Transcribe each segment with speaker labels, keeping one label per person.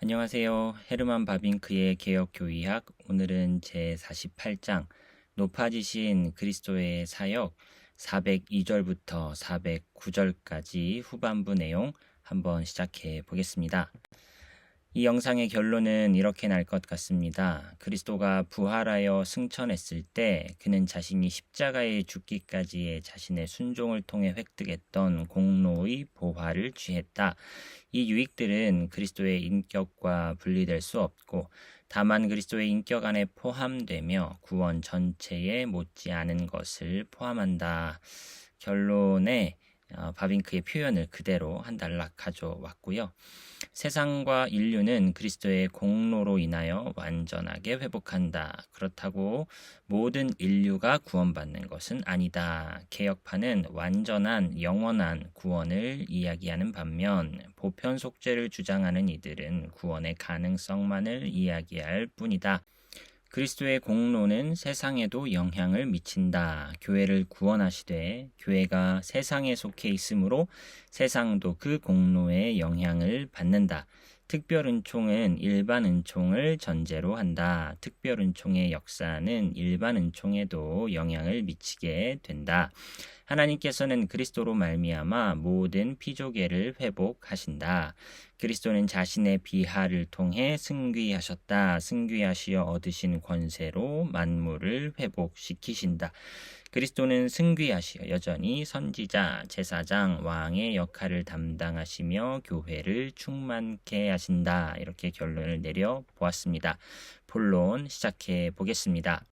Speaker 1: 안녕하세요. 헤르만 바빙크의 개혁교의학, 오늘은 제48장 높아지신 그리스도의 사역 402절부터 409절까지 후반부 내용 한번 시작해 보겠습니다. 이 영상의 결론은 이렇게 날 것 같습니다. 그리스도가 부활하여 승천했을 때 그는 자신이 십자가에 죽기까지의 자신의 순종을 통해 획득했던 공로의 보화를 취했다. 이 유익들은 그리스도의 인격과 분리될 수 없고 다만 그리스도의 인격 안에 포함되며 구원 전체에 못지않은 것을 포함한다. 결론에 바빙크의 표현을 그대로 한 단락 가져왔고요. 세상과 인류는 그리스도의 공로로 인하여 완전하게 회복한다. 그렇다고 모든 인류가 구원받는 것은 아니다. 개혁파는 완전한 영원한 구원을 이야기하는 반면 보편 속죄를 주장하는 이들은 구원의 가능성만을 이야기할 뿐이다. 그리스도의 공로는 세상에도 영향을 미친다. 교회를 구원하시되 교회가 세상에 속해 있으므로 세상도 그 공로의 영향을 받는다. 특별은총은 일반은총을 전제로 한다. 특별은총의 역사는 일반은총에도 영향을 미치게 된다. 하나님께서는 그리스도로 말미암아 모든 피조계를 회복하신다. 그리스도는 자신의 비하를 통해 승귀하셨다. 승귀하시어 얻으신 권세로 만물을 회복시키신다. 그리스도는 승귀하시어 여전히 선지자, 제사장, 왕의 역할을 담당하시며 교회를 충만케 하신다. 이렇게 결론을 내려 보았습니다. 본론 시작해 보겠습니다.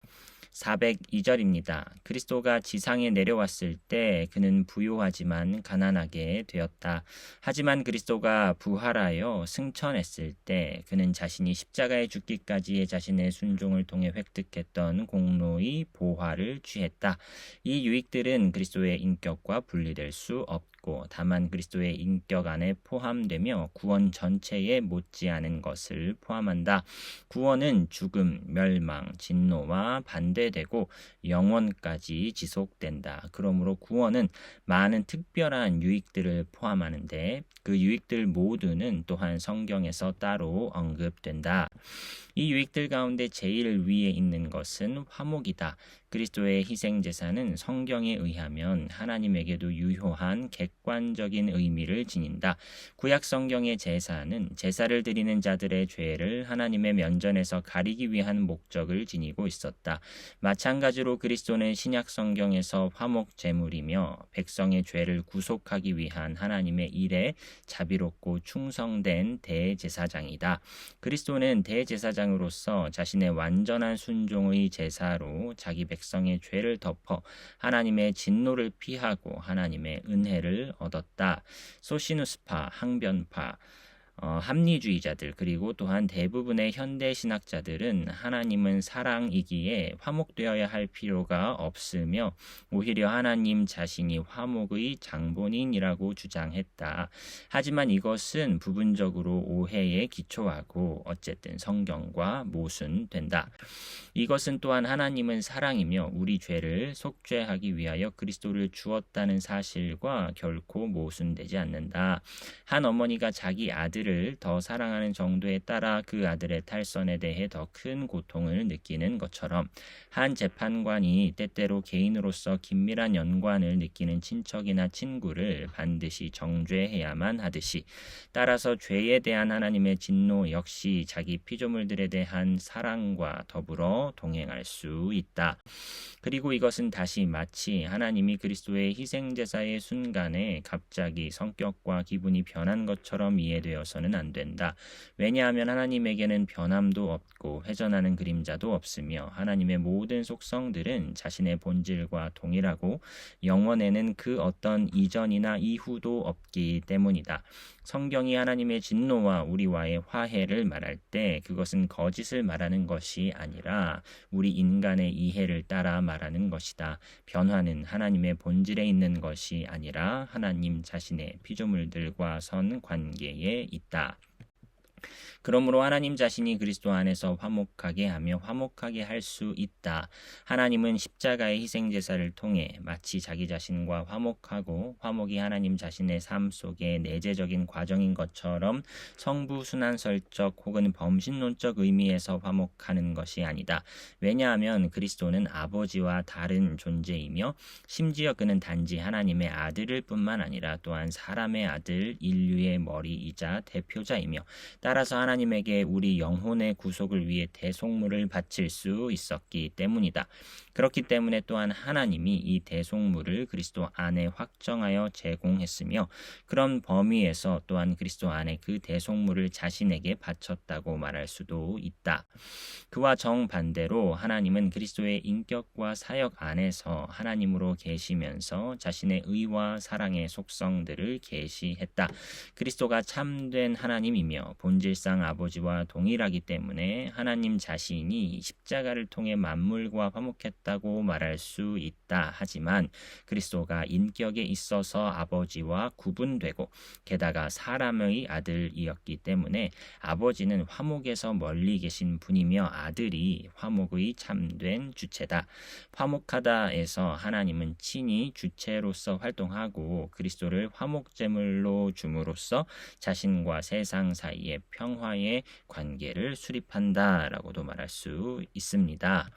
Speaker 1: 402절입니다. 그리스도가 지상에 내려왔을 때 그는 부유하지만 가난하게 되었다. 하지만 그리스도가 부활하여 승천했을 때 그는 자신이 십자가에 죽기까지의 자신의 순종을 통해 획득했던 공로의 보화를 취했다. 이 유익들은 그리스도의 인격과 분리될 수 없고 다만 그리스도의 인격 안에 포함되며 구원 전체에 못지않은 것을 포함한다. 구원은 죽음, 멸망, 진노와 반대되고 영원까지 지속된다. 그러므로 구원은 많은 특별한 유익들을 포함하는데 그 유익들 모두는 또한 성경에서 따로 언급된다. 이 유익들 가운데 제일 위에 있는 것은 화목이다. 그리스도의 희생제사는 성경에 의하면 하나님에게도 유효한 객관적인 의미를 지닌다. 구약 성경의 제사는 제사를 드리는 자들의 죄를 하나님의 면전에서 가리기 위한 목적을 지니고 있었다. 마찬가지로 그리스도는 신약 성경에서 화목 제물이며 백성의 죄를 구속하기 위한 하나님의 일에 자비롭고 충성된 대제사장이다. 그리스도는 대제사장으로서 자신의 완전한 순종의 제사로 자기 백성의 죄를 덮어 하나님의 진노를 피하고 하나님의 은혜를 얻었다. 소시누스파, 항변파, 합리주의자들 그리고 또한 대부분의 현대 신학자들은 하나님은 사랑이기에 화목되어야 할 필요가 없으며 오히려 하나님 자신이 화목의 장본인이라고 주장했다. 하지만 이것은 부분적으로 오해에 기초하고 어쨌든 성경과 모순된다. 이것은 또한 하나님은 사랑이며 우리 죄를 속죄하기 위하여 그리스도를 주었다는 사실과 결코 모순되지 않는다. 한 어머니가 자기 아들을 더 사랑하는 정도에 따라 그 아들의 탈선에 대해 더 큰 고통을 느끼는 것처럼 한 재판관이 때때로 개인으로서 긴밀한 연관을 느끼는 친척이나 친구를 반드시 정죄해야만 하듯이 따라서 죄에 대한 하나님의 진노 역시 자기 피조물들에 대한 사랑과 더불어 동행할 수 있다. 그리고 이것은 다시 마치 하나님이 그리스도의 희생제사의 순간에 갑자기 성격과 기분이 변한 것처럼 이해되어서는 안 된다. 왜냐하면 하나님에게는 변함도 없고 회전하는 그림자도 없으며 하나님의 모든 속성들은 자신의 본질과 동일하고 영원에는 그 어떤 이전이나 이후도 없기 때문이다. 성경이 하나님의 진노와 우리와의 화해를 말할 때 그것은 거짓을 말하는 것이 아니라 우리 인간의 이해를 따라 말하는 것이다. 변화는 하나님의 본질에 있는 것이 아니라 하나님 자신의 피조물들과 선 관계에 있다. 그러므로 하나님 자신이 그리스도 안에서 화목하게 하며 화목하게 할 수 있다. 하나님은 십자가의 희생 제사를 통해 마치 자기 자신과 화목하고 화목이 하나님 자신의 삶 속의 내재적인 과정인 것처럼 성부 순환설적 혹은 범신론적 의미에서 화목하는 것이 아니다. 왜냐하면 그리스도는 아버지와 다른 존재이며 심지어 그는 단지 하나님의 아들일 뿐만 아니라 또한 사람의 아들, 인류의 머리이자 대표자이며 따라서 하나님에게 우리 영혼의 구속을 위해 대속물을 바칠 수 있었기 때문이다. 그렇기 때문에 또한 하나님이 이 대속물을 그리스도 안에 확정하여 제공했으며 그런 범위에서 또한 그리스도 안에 그 대속물을 자신에게 바쳤다고 말할 수도 있다. 그와 정반대로 하나님은 그리스도의 인격과 사역 안에서 하나님으로 계시면서 자신의 의와 사랑의 속성들을 계시했다. 그리스도가 참된 하나님이며 본질상 아버지와 동일하기 때문에 하나님 자신이 십자가를 통해 만물과 화목했다고 말할 수 있다. 하지만 그리스도가 인격에 있어서 아버지와 구분되고 게다가 사람의 아들이었기 때문에 아버지는 화목에서 멀리 계신 분이며 아들이 화목의 참된 주체다. 화목하다에서 하나님은 친히 주체로서 활동하고 그리스도를 화목제물로 줌으로써 자신과 세상 사이의 평화의 관계를 수립한다라고도 말할 수 있습니다.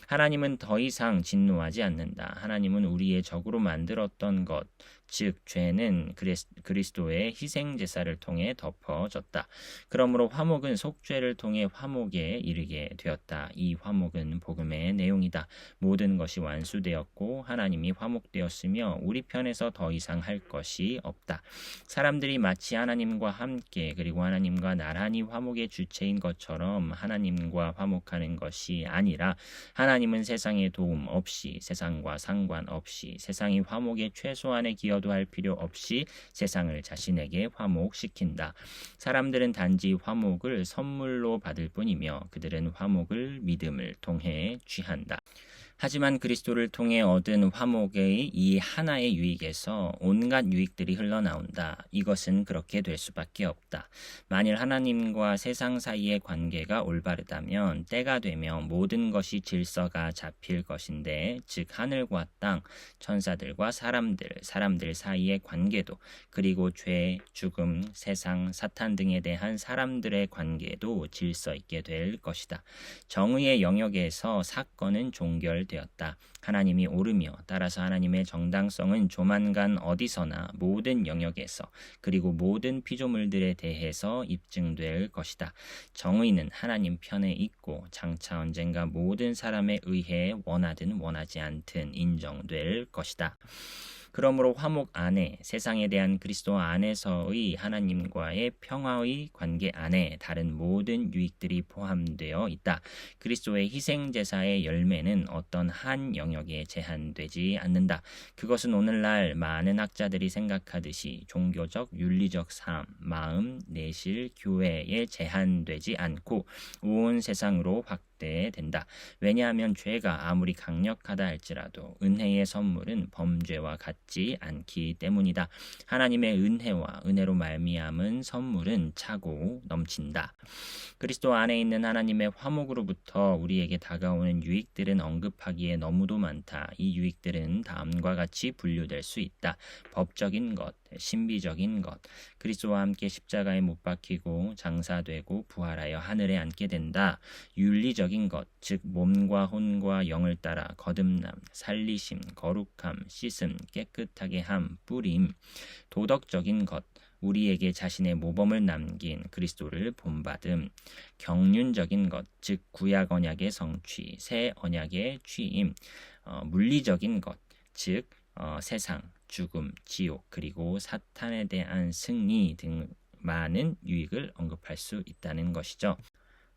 Speaker 1: 하나님은 더 이상 진노하지 않는다. 하나님은 우리의 적으로 만들었던 것, 즉 죄는 그리스도의 희생 제사를 통해 덮어졌다. 그러므로 화목은 속죄를 통해 화목에 이르게 되었다. 이 화목은 복음의 내용이다. 모든 것이 완수되었고 하나님이 화목되었으며 우리 편에서 더 이상 할 것이 없다. 사람들이 마치 하나님과 함께 그리고 하나님과 나란히 화목의 주체인 것처럼 하나님과 화목하는 것이 아니라 하나님은 세상의 도움 없이 세상과 상관없이 세상이 화목의 최소한의 기여도 할 필요 없이 세상을 자신에게 화목시킨다. 사람들은 단지 화목을 선물로 받을 뿐이며 그들은 화목을 믿음을 통해 취한다. 하지만 그리스도를 통해 얻은 화목의 이 하나의 유익에서 온갖 유익들이 흘러나온다. 이것은 그렇게 될 수밖에 없다. 만일 하나님과 세상 사이의 관계가 올바르다면 때가 되면 모든 것이 질서가 잡힐 것인데 즉 하늘과 땅, 천사들과 사람들 사이의 관계도 그리고 죄, 죽음, 세상, 사탄 등에 대한 사람들의 관계도 질서 있게 될 것이다. 정의의 영역에서 사건은 종결되었다. 하나님이 옳으며 따라서 하나님의 정당성은 조만간 어디서나 모든 영역에서 그리고 모든 피조물들에 대해서 입증될 것이다. 정의는 하나님 편에 있고 장차 언젠가 모든 사람에 의해 원하든 원하지 않든 인정될 것이다. 그러므로 화목 안에 세상에 대한 그리스도 안에서의 하나님과의 평화의 관계 안에 다른 모든 유익들이 포함되어 있다. 그리스도의 희생제사의 열매는 어떤 한 영역에 제한되지 않는다. 그것은 오늘날 많은 학자들이 생각하듯이 종교적, 윤리적 삶, 마음, 내실, 교회에 제한되지 않고 온 세상으로 된다. 왜냐하면 죄가 아무리 강력하다 할지라도 은혜의 선물은 범죄와 같지 않기 때문이다. 하나님의 은혜와 은혜로 말미암은 선물은 차고 넘친다. 그리스도 안에 있는 하나님의 화목으로부터 우리에게 다가오는 유익들은 언급하기에 너무도 많다. 이 유익들은 다음과 같이 분류될 수 있다. 법적인 것, 신비적인 것, 그리스도와 함께 십자가에 못 박히고 장사되고 부활하여 하늘에 앉게 된다. 윤리적인 것, 즉 몸과 혼과 영을 따라 거듭남, 살리심, 거룩함, 씻음, 깨끗하게 함, 뿌림. 도덕적인 것, 우리에게 자신의 모범을 남긴 그리스도를 본받음. 경륜적인 것, 즉 구약 언약의 성취, 새 언약의 취임. 물리적인 것, 즉 세상, 죽음, 지옥, 그리고 사탄에 대한 승리 등 많은 유익을 언급할 수 있다는 것이죠.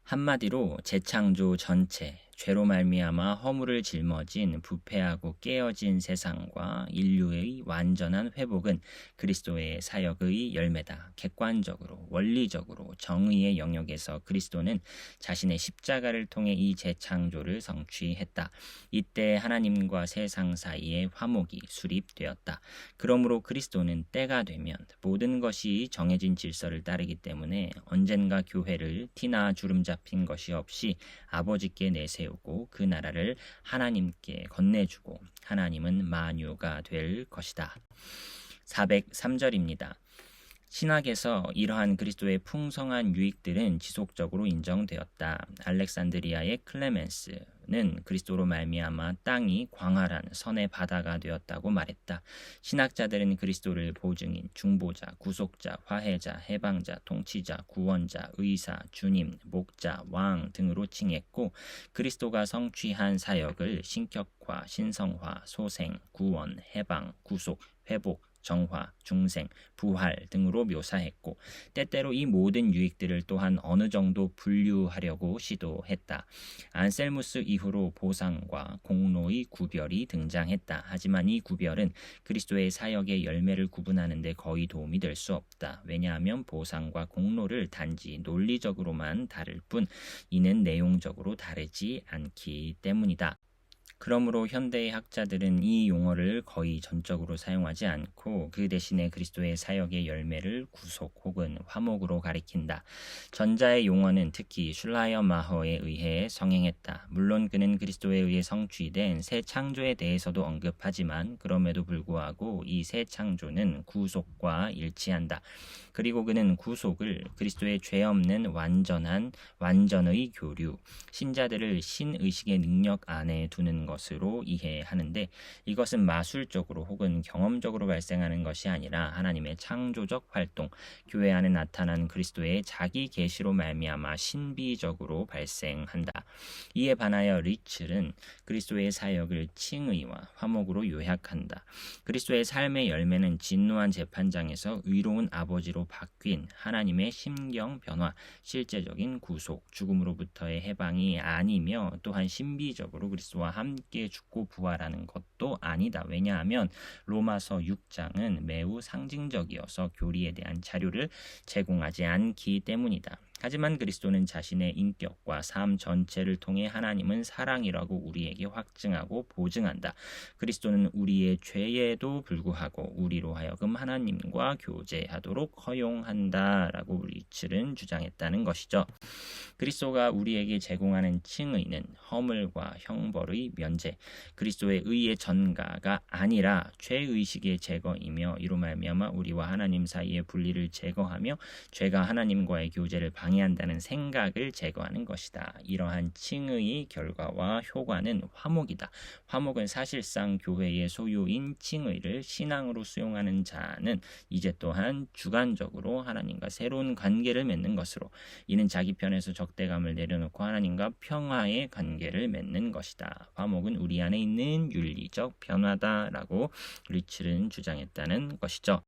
Speaker 1: 한마디로 재창조 전체, 죄로 말미암아 허물을 짊어진 부패하고 깨어진 세상과 인류의 완전한 회복은 그리스도의 사역의 열매다. 객관적으로 원리적으로 정의의 영역에서 그리스도는 자신의 십자가를 통해 이 재창조를 성취했다. 이때 하나님과 세상 사이에 화목이 수립되었다. 그러므로 그리스도는 때가 되면 모든 것이 정해진 질서를 따르기 때문에 언젠가 교회를 티나 주름 잡힌 것이 없이 아버지께 내세우고 그 나라를 하나님께 건네주고 하나님은 만유가 될 것이다. 403절입니다. 신학에서 이러한 그리스도의 풍성한 유익들은 지속적으로 인정되었다. 알렉산드리아의 클레멘스는 그리스도로 말미암아 땅이 광활한 선의 바다가 되었다고 말했다. 신학자들은 그리스도를 보증인, 중보자, 구속자, 화해자, 해방자, 통치자, 구원자, 의사, 주님, 목자, 왕 등으로 칭했고 그리스도가 성취한 사역을 신격화, 신성화, 소생, 구원, 해방, 구속, 회복, 정화, 중생, 부활 등으로 묘사했고 때때로 이 모든 유익들을 또한 어느 정도 분류하려고 시도했다. 안셀무스 이후로 보상과 공로의 구별이 등장했다. 하지만 이 구별은 그리스도의 사역의 열매를 구분하는 데 거의 도움이 될 수 없다. 왜냐하면 보상과 공로를 단지 논리적으로만 다를 뿐 이는 내용적으로 다르지 않기 때문이다. 그러므로 현대의 학자들은 이 용어를 거의 전적으로 사용하지 않고 그 대신에 그리스도의 사역의 열매를 구속 혹은 화목으로 가리킨다. 전자의 용어는 특히 슐라이어마허에 의해 성행했다. 물론 그는 그리스도에 의해 성취된 새 창조에 대해서도 언급하지만 그럼에도 불구하고 이 새 창조는 구속과 일치한다. 그리고 그는 구속을 그리스도의 죄 없는 완전의 교류, 신자들을 신의식의 능력 안에 두는 것으로 이해하는데 이것은 마술적으로 혹은 경험적으로 발생하는 것이 아니라 하나님의 창조적 활동, 교회 안에 나타난 그리스도의 자기 계시로 말미암아 신비적으로 발생한다. 이에 반하여 리첼은 그리스도의 사역을 칭의와 화목으로 요약한다. 그리스도의 삶의 열매는 진노한 재판장에서 의로운 아버지로 바뀐 하나님의 심경 변화, 실제적인 구속, 죽음으로부터의 해방이 아니며 또한 신비적으로 그리스도와 함께 죽고 부활하는 것도 아니다. 왜냐하면 로마서 6장은 매우 상징적이어서 교리에 대한 자료를 제공하지 않기 때문이다. 하지만 그리스도는 자신의 인격과 삶 전체를 통해 하나님은 사랑이라고 우리에게 확증하고 보증한다. 그리스도는 우리의 죄에도 불구하고 우리로 하여금 하나님과 교제하도록 허용한다라고 리첼은 주장했다는 것이죠. 그리스도가 우리에게 제공하는 칭의는 허물과 형벌의 면제, 그리스도의 의의 전가가 아니라 죄의식의 제거이며 이로 말미암아 우리와 하나님 사이의 분리를 제거하며 죄가 하나님과의 교제를 방해한다는 생각을 제거하는 것이다. 이러한 칭의의 결과와 효과는 화목이다. 화목은 사실상 교회의 소유인 칭의를 신앙으로 수용하는 자는 이제 또한 주관적으로 하나님과 새로운 관계를 맺는 것으로 이는 자기 편에서 적대감을 내려놓고 하나님과 평화의 관계를 맺는 것이다. 화목은 우리 안에 있는 윤리적 변화다라고 리첼은 주장했다는 것이죠.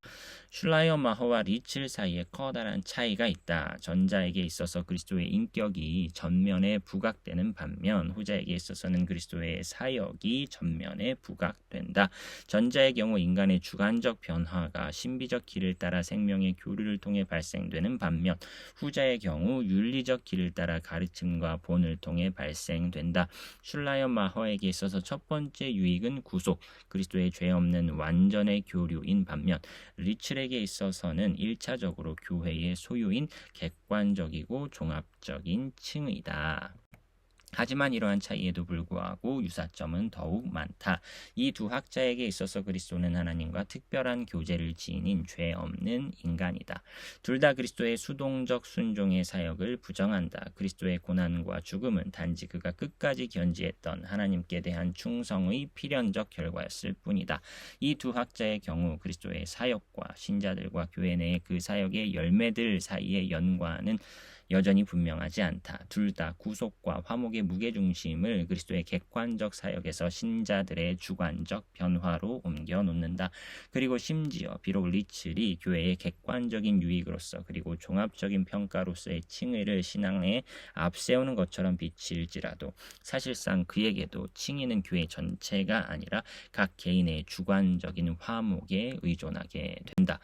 Speaker 1: 슐라이어마허와 리첼 사이에 커다란 차이가 있다. 전자에게 있어서 그리스도의 인격이 전면에 부각되는 반면 후자에게 있어서는 그리스도의 사역이 전면에 부각된다. 전자의 경우 인간의 주관적 변화가 신비적 길을 따라 생명의 교류를 통해 발생되는 반면 후자의 경우 윤리적 길을 따라 가르침과 본을 통해 발생된다. 슐라이어마허에게 있어서 첫 번째 유익은 구속, 그리스도의 죄 없는 완전의 교류인 반면 리첼에게 있어서는 1차적으로 교회의 소유인 객관적이고 종합적인 칭의다. 하지만 이러한 차이에도 불구하고 유사점은 더욱 많다. 이 두 학자에게 있어서 그리스도는 하나님과 특별한 교제를 지닌 죄 없는 인간이다. 둘 다 그리스도의 수동적 순종의 사역을 부정한다. 그리스도의 고난과 죽음은 단지 그가 끝까지 견지했던 하나님께 대한 충성의 필연적 결과였을 뿐이다. 이 두 학자의 경우 그리스도의 사역과 신자들과 교회 내의 그 사역의 열매들 사이의 연관은 여전히 분명하지 않다. 둘 다 구속과 화목의 무게중심을 그리스도의 객관적 사역에서 신자들의 주관적 변화로 옮겨 놓는다. 그리고 심지어 비록 리첼이 교회의 객관적인 유익으로서 그리고 종합적인 평가로서의 칭의를 신앙에 앞세우는 것처럼 비칠지라도 사실상 그에게도 칭의는 교회 전체가 아니라 각 개인의 주관적인 화목에 의존하게 된다.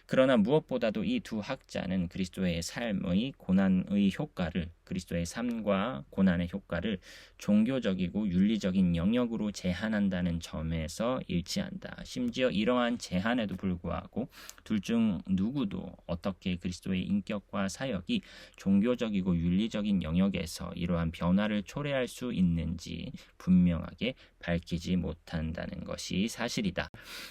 Speaker 1: 그러나 무엇보다도 이 두 학자는 그리스도의 삶의 고난의 효과를 그리스도의 삶과 고난의 효과를 종교적이고 윤리적인 영역으로 제한한다는 점에서 일치한다. 심지어 이러한 제한에도 불구하고 둘 중 누구도 어떻게 그리스도의 인격과 사역이 종교적이고 윤리적인 영역에서 이러한 변화를 초래할 수 있는지 분명하게 밝히지 못한다는 것이 사실이다.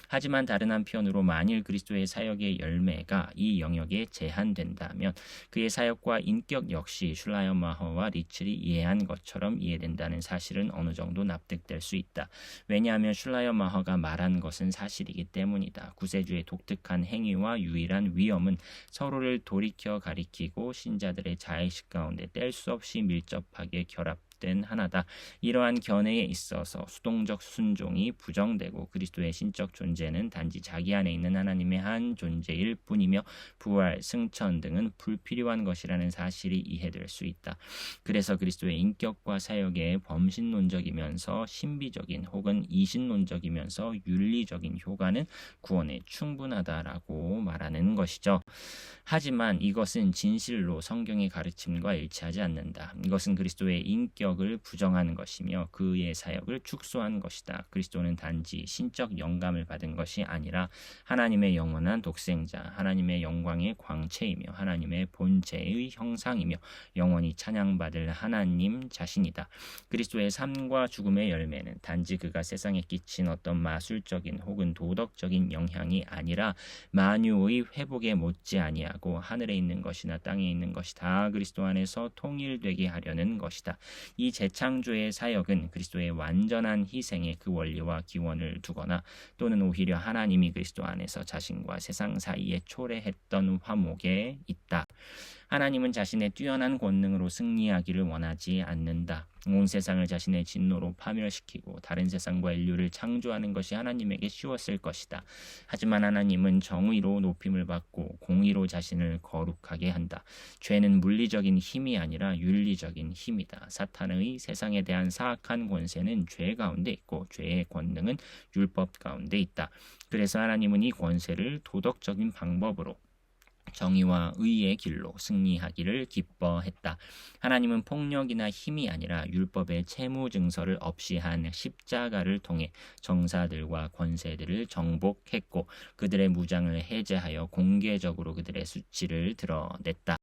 Speaker 1: 하지만 다른 한편으로 만일 그리스도의 사역의 열매가 이 영역에 제한된다면 그의 사역과 인격 역시 슐라이어마허와 리첼이 이해한 것처럼 이해된다는 사실은 어느 정도 납득될 수 있다. 왜냐하면 슐라이어마허가 말한 것은 사실이기 때문이다. 구세주의 독특한 행위와 유일한 위험은 서로를 돌이켜 가리키고 신자들의 자의식 가운데 뗄 수 없이 밀접하게 결합된 하나다. 이러한 견해에 있어서 수동적 순종이 부정되고 그리스도의 신적 존재는 단지 자기 안에 있는 하나님의 한 존재일 뿐이며 부활, 승천 등은 불필요한 것이라는 사실이 이해될 수 있다. 그래서 그리스도의 인격과 사역의 범신론적이면서 신비적인 혹은 이신론적이면서 윤리적인 효과는 구원에 충분하다라고 말하는 것이죠. 하지만 이것은 진실로 성경의 가르침과 일치하지 않는다. 이것은 그리스도의 인격을 부정하는 것이며 그의 사역을 축소한 것이다. 그리스도는 단지 신적 영감을 받은 것이 아니라 하나님의 영원한 독생자, 하나님의 영광의 광채이며 하나님의 본체의 형상이며 영원히 찬양받을 하나님 자신이다. 그리스도의 삶과 죽음의 열매는 단지 그가 세상에 끼친 어떤 마술적인 혹은 도덕적인 영향이 아니라 만유의 회복에 못지 아니하고 하늘에 있는 것이나 땅에 있는 것이 다 그리스도 안에서 통일되게 하려는 것이다. 이 재창조의 사역은 그리스도의 완전한 희생의 그 원리와 기원을 두거나 또는 오히려 하나님이 그리스도 안에서 자신과 세상 사이에 초래했던 화목에 있다. 하나님은 자신의 뛰어난 권능으로 승리하기를 원하지 않는다. 온 세상을 자신의 진노로 파멸시키고 다른 세상과 인류를 창조하는 것이 하나님에게 쉬웠을 것이다. 하지만 하나님은 정의로 높임을 받고 공의로 자신을 거룩하게 한다. 죄는 물리적인 힘이 아니라 윤리적인 힘이다. 사탄의 세상에 대한 사악한 권세는 죄 가운데 있고 죄의 권능은 율법 가운데 있다. 그래서 하나님은 이 권세를 도덕적인 방법으로 정의와 의의 길로 승리하기를 기뻐했다. 하나님은 폭력이나 힘이 아니라 율법의 채무 증서를 없이 한 십자가를 통해 정사들과 권세들을 정복했고 그들의 무장을 해제하여 공개적으로 그들의 수치를 드러냈다.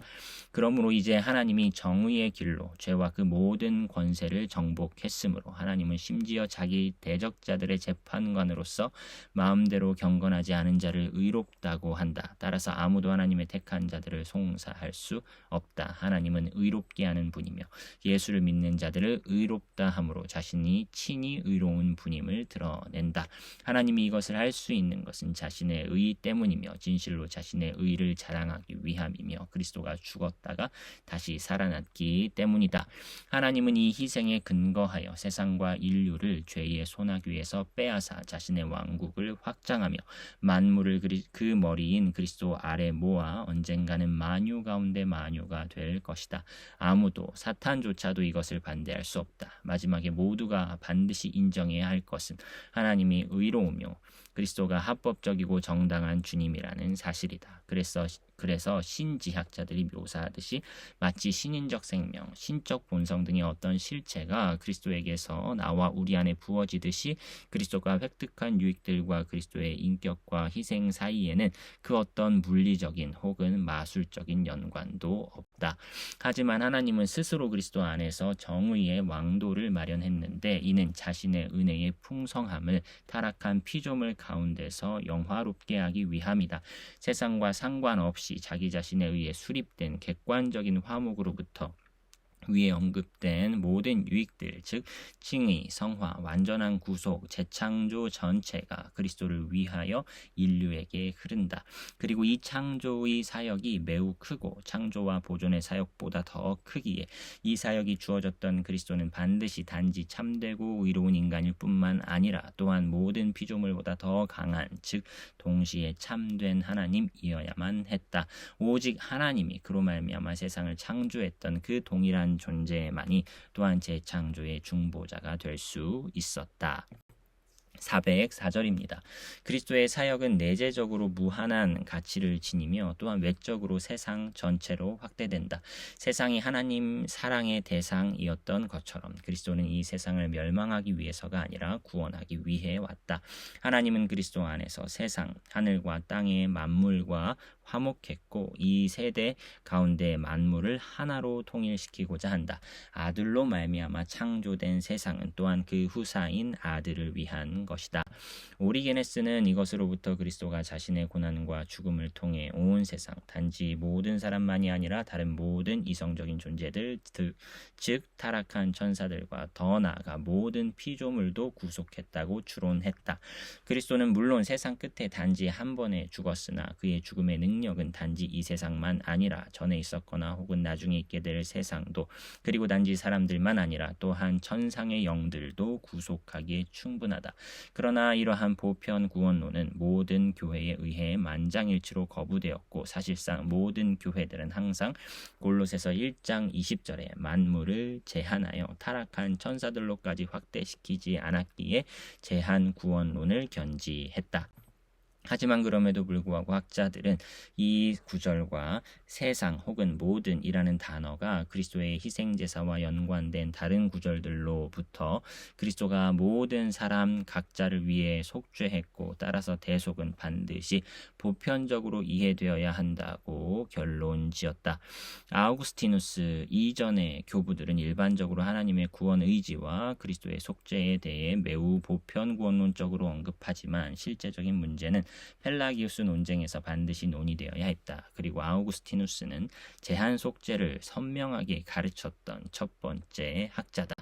Speaker 1: 그러므로 이제 하나님이 정의의 길로 죄와 그 모든 권세를 정복했으므로 하나님은 심지어 자기 대적자들의 재판관으로서 마음대로 경건하지 않은 자를 의롭다고 한다. 따라서 아무도 하나님의 택한 자들을 송사할 수 없다. 하나님은 의롭게 하는 분이며 예수를 믿는 자들을 의롭다 함으로 자신이 친히 의로운 분임을 드러낸다. 하나님이 이것을 할 수 있는 것은 자신의 의 때문이며 진실로 자신의 의를 자랑하기 위함이며 그리스도가 죽었다가 다시 살아났기 때문이다. 하나님은 이 희생에 근거하여 세상과 인류를 죄의 소나귀에서 빼앗아 자신의 왕국을 확장하며 만물을 그 머리인 그리스도 아래 모아 언젠가는 만유 가운데 만유가 될 것이다. 아무도 사탄조차도 이것을 반대할 수 없다. 마지막에 모두가 반드시 인정해야 할 것은 하나님이 의로우며 그리스도가 합법적이고 정당한 주님이라는 사실이다. 그래서 신지학자들이 묘사하듯이 마치 신인적 생명, 신적 본성 등의 어떤 실체가 그리스도에게서 나와 우리 안에 부어지듯이 그리스도가 획득한 유익들과 그리스도의 인격과 희생 사이에는 그 어떤 물리적인 혹은 마술적인 연관도 없다. 하지만 하나님은 스스로 그리스도 안에서 정의의 왕도를 마련했는데 이는 자신의 은혜의 풍성함을 타락한 피조물 가운데서 영화롭게 하기 위함이다. 세상과 상관없이 자기 자신에 의해 수립된 객관적인 화목으로부터 위에 언급된 모든 유익들, 즉 칭의, 성화, 완전한 구속, 재창조 전체가 그리스도를 위하여 인류에게 흐른다. 그리고 이 창조의 사역이 매우 크고 창조와 보존의 사역보다 더 크기에 이 사역이 주어졌던 그리스도는 반드시 단지 참되고 의로운 인간일 뿐만 아니라 또한 모든 피조물보다 더 강한, 즉 동시에 참된 하나님이어야만 했다. 오직 하나님이 그로 말미암아 세상을 창조했던 그 동일한 존재만이 또한 재창조의 중보자가 될 수 있었다. 404절입니다. 그리스도의 사역은 내재적으로 무한한 가치를 지니며 또한 외적으로 세상 전체로 확대된다. 세상이 하나님 사랑의 대상이었던 것처럼 그리스도는 이 세상을 멸망하기 위해서가 아니라 구원하기 위해 왔다. 하나님은 그리스도 안에서 세상, 하늘과 땅의 만물과 화목했고 이 세대 가운데 만물을 하나로 통일시키고자 한다. 아들로 말미암아 창조된 세상은 또한 그 후사인 아들을 위한 것이다. 오리게네스는 이것으로부터 그리스도가 자신의 고난과 죽음을 통해 온 세상, 단지 모든 사람만이 아니라 다른 모든 이성적인 존재들, 즉 타락한 천사들과 더 나아가 모든 피조물도 구속했다고 추론했다. 그리스도는 물론 세상 끝에 단지 한 번에 죽었으나 그의 죽음의 능력은 단지 이 세상만 아니라 전에 있었거나 혹은 나중에 있게 될 세상도, 그리고 단지 사람들만 아니라 또한 천상의 영들도 구속하기에 충분하다. 그러나 이러한 보편 구원론은 모든 교회에 의해 만장일치로 거부되었고 사실상 모든 교회들은 항상 골로새서 1장 20절에 만물을 제한하여 타락한 천사들로까지 확대시키지 않았기에 제한 구원론을 견지했다. 하지만 그럼에도 불구하고 학자들은 이 구절과 세상 혹은 모든이라는 단어가 그리스도의 희생제사와 연관된 다른 구절들로부터 그리스도가 모든 사람 각자를 위해 속죄했고 따라서 대속은 반드시 보편적으로 이해되어야 한다고 결론지었다. 아우구스티누스 이전의 교부들은 일반적으로 하나님의 구원 의지와 그리스도의 속죄에 대해 매우 보편 구원론적으로 언급하지만 실제적인 문제는 펠라기우스 논쟁에서 반드시 논의되어야 했다. 그리고 아우구스티누스는 제한 속죄를 선명하게 가르쳤던 첫 번째 학자다.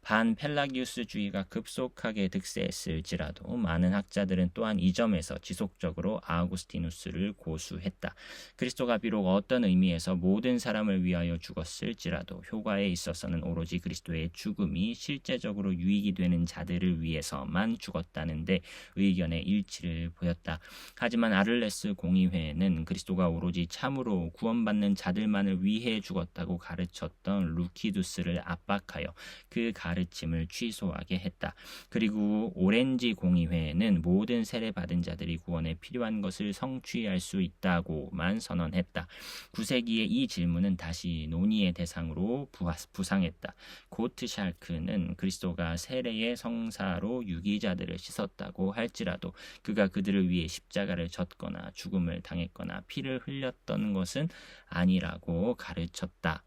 Speaker 1: 반펠라기우스주의가 급속하게 득세했을지라도 많은 학자들은 또한 이 점에서 지속적으로 아우구스티누스를 고수했다. 그리스도가 비록 어떤 의미에서 모든 사람을 위하여 죽었을지라도 효과에 있어서는 오로지 그리스도의 죽음이 실제적으로 유익이 되는 자들을 위해서만 죽었다는 데 의견의 일치를 보였다. 하지만 아를레스 공의회는 그리스도가 오로지 참으로 구원받는 자들만을 위해 죽었다고 가르쳤던 루키두스를 압박하여 그 가르침을 취소하게 했다. 그리고 오렌지 공의회는 모든 세례받은 자들이 구원에 필요한 것을 성취할 수 있다고만 선언했다. 9세기의 이 질문은 다시 논의의 대상으로 부상했다. 고트샬크는 그리스도가 세례의 성사로 유기자들을 씻었다고 할지라도 그가 그들을 위해 십자가를 졌거나 죽음을 당했거나 피를 흘렸던 것은 아니라고 가르쳤다.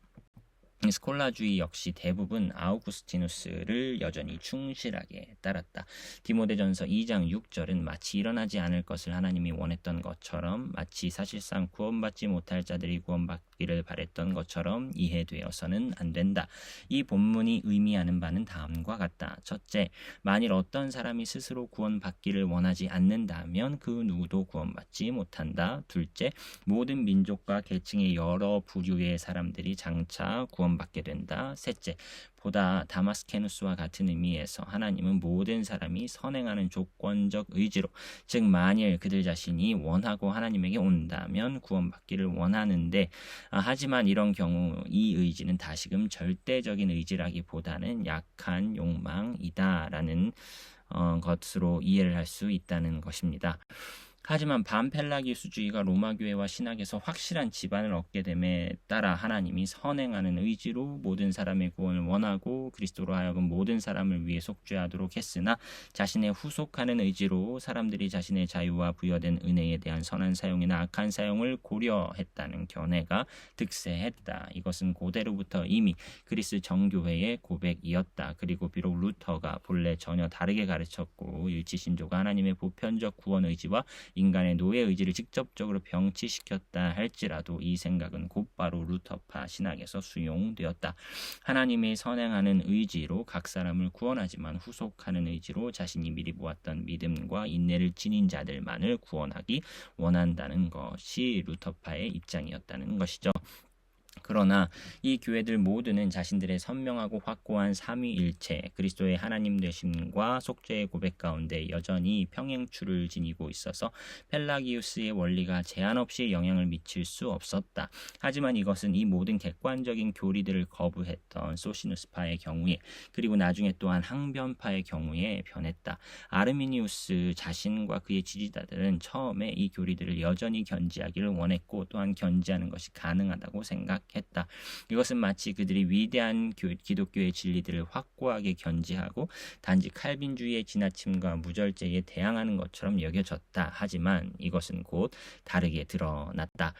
Speaker 1: 스콜라주의 역시 대부분 아우구스티누스를 여전히 충실하게 따랐다. 디모데전서 2장 6절은 마치 일어나지 않을 것을 하나님이 원했던 것처럼, 마치 사실상 구원받지 못할 자들이 구원받기를 바랬던 것처럼 이해되어서는 안 된다. 이 본문이 의미하는 바는 다음과 같다. 첫째, 만일 어떤 사람이 스스로 구원받기를 원하지 않는다면 그 누구도 구원받지 못한다. 둘째, 모든 민족과 계층의 여러 부류의 사람들이 장차 구원받게 된다. 셋째, 보다 다마스케누스와 같은 의미에서 하나님은 모든 사람이 선행하는 조건적 의지로, 즉 만일 그들 자신이 원하고 하나님에게 온다면 구원받기를 원하는데, 하지만 이런 경우 이 의지는 다시금 절대적인 의지라기보다는 약한 욕망이다라는 것으로 이해를 할 수 있다는 것입니다. 하지만 반펠라기우스주의가 로마교회와 신학에서 확실한 지반을 얻게 됨에 따라 하나님이 선행하는 의지로 모든 사람의 구원을 원하고 그리스도로 하여금 모든 사람을 위해 속죄하도록 했으나 자신의 후속하는 의지로 사람들이 자신의 자유와 부여된 은혜에 대한 선한 사용이나 악한 사용을 고려했다는 견해가 득세했다. 이것은 고대로부터 이미 그리스 정교회의 고백이었다. 그리고 비록 루터가 본래 전혀 다르게 가르쳤고 일치신조가 하나님의 보편적 구원 의지와 인간의 노예 의지를 직접적으로 병치시켰다 할지라도 이 생각은 곧바로 루터파 신학에서 수용되었다. 하나님이 선행하는 의지로 각 사람을 구원하지만 후속하는 의지로 자신이 미리 모았던 믿음과 인내를 지닌 자들만을 구원하기 원한다는 것이 루터파의 입장이었다는 것이죠. 그러나 이 교회들 모두는 자신들의 선명하고 확고한 삼위일체, 그리스도의 하나님 되심과 속죄의 고백 가운데 여전히 평행추를 지니고 있어서 펠라기우스의 원리가 제한 없이 영향을 미칠 수 없었다. 하지만 이것은 이 모든 객관적인 교리들을 거부했던 소시누스파의 경우에, 그리고 나중에 또한 항변파의 경우에 변했다. 아르미니우스 자신과 그의 지지자들은 처음에 이 교리들을 여전히 견지하기를 원했고 또한 견지하는 것이 가능하다고 생각했다. 이것은 마치 그들이 위대한 기독교의 진리들을 확고하게 견지하고 단지 칼빈주의의 지나침과 무절제에 대항하는 것처럼 여겨졌다. 하지만 이것은 곧 다르게 드러났다.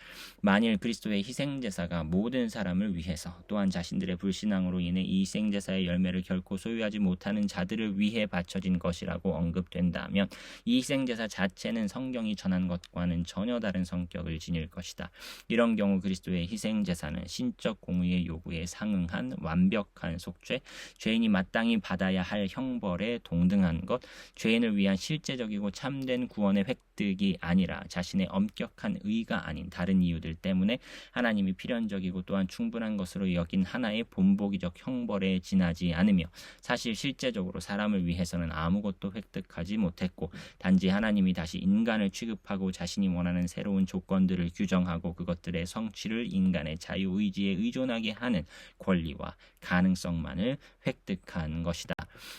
Speaker 1: 만일 그리스도의 희생제사가 모든 사람을 위해서 또한 자신들의 불신앙으로 인해 이 희생제사의 열매를 결코 소유하지 못하는 자들을 위해 바쳐진 것이라고 언급된다면 이 희생제사 자체는 성경이 전한 것과는 전혀 다른 성격을 지닐 것이다. 이런 경우 그리스도의 희생제사는 신적 공의의 요구에 상응한 완벽한 속죄, 죄인이 마땅히 받아야 할 형벌에 동등한 것, 죄인을 위한 실제적이고 참된 구원의 획득이 아니라 자신의 엄격한 의가 아닌 다른 이유들 때문에 하나님이 필연적이고 또한 충분한 것으로 여긴 하나의 본보기적 형벌에 지나지 않으며 사실 실제적으로 사람을 위해서는 아무것도 획득하지 못했고 단지 하나님이 다시 인간을 취급하고 자신이 원하는 새로운 조건들을 규정하고 그것들의 성취를 인간의 자유의지에 의존하게 하는 권리와 가능성만을 획득한 것이다.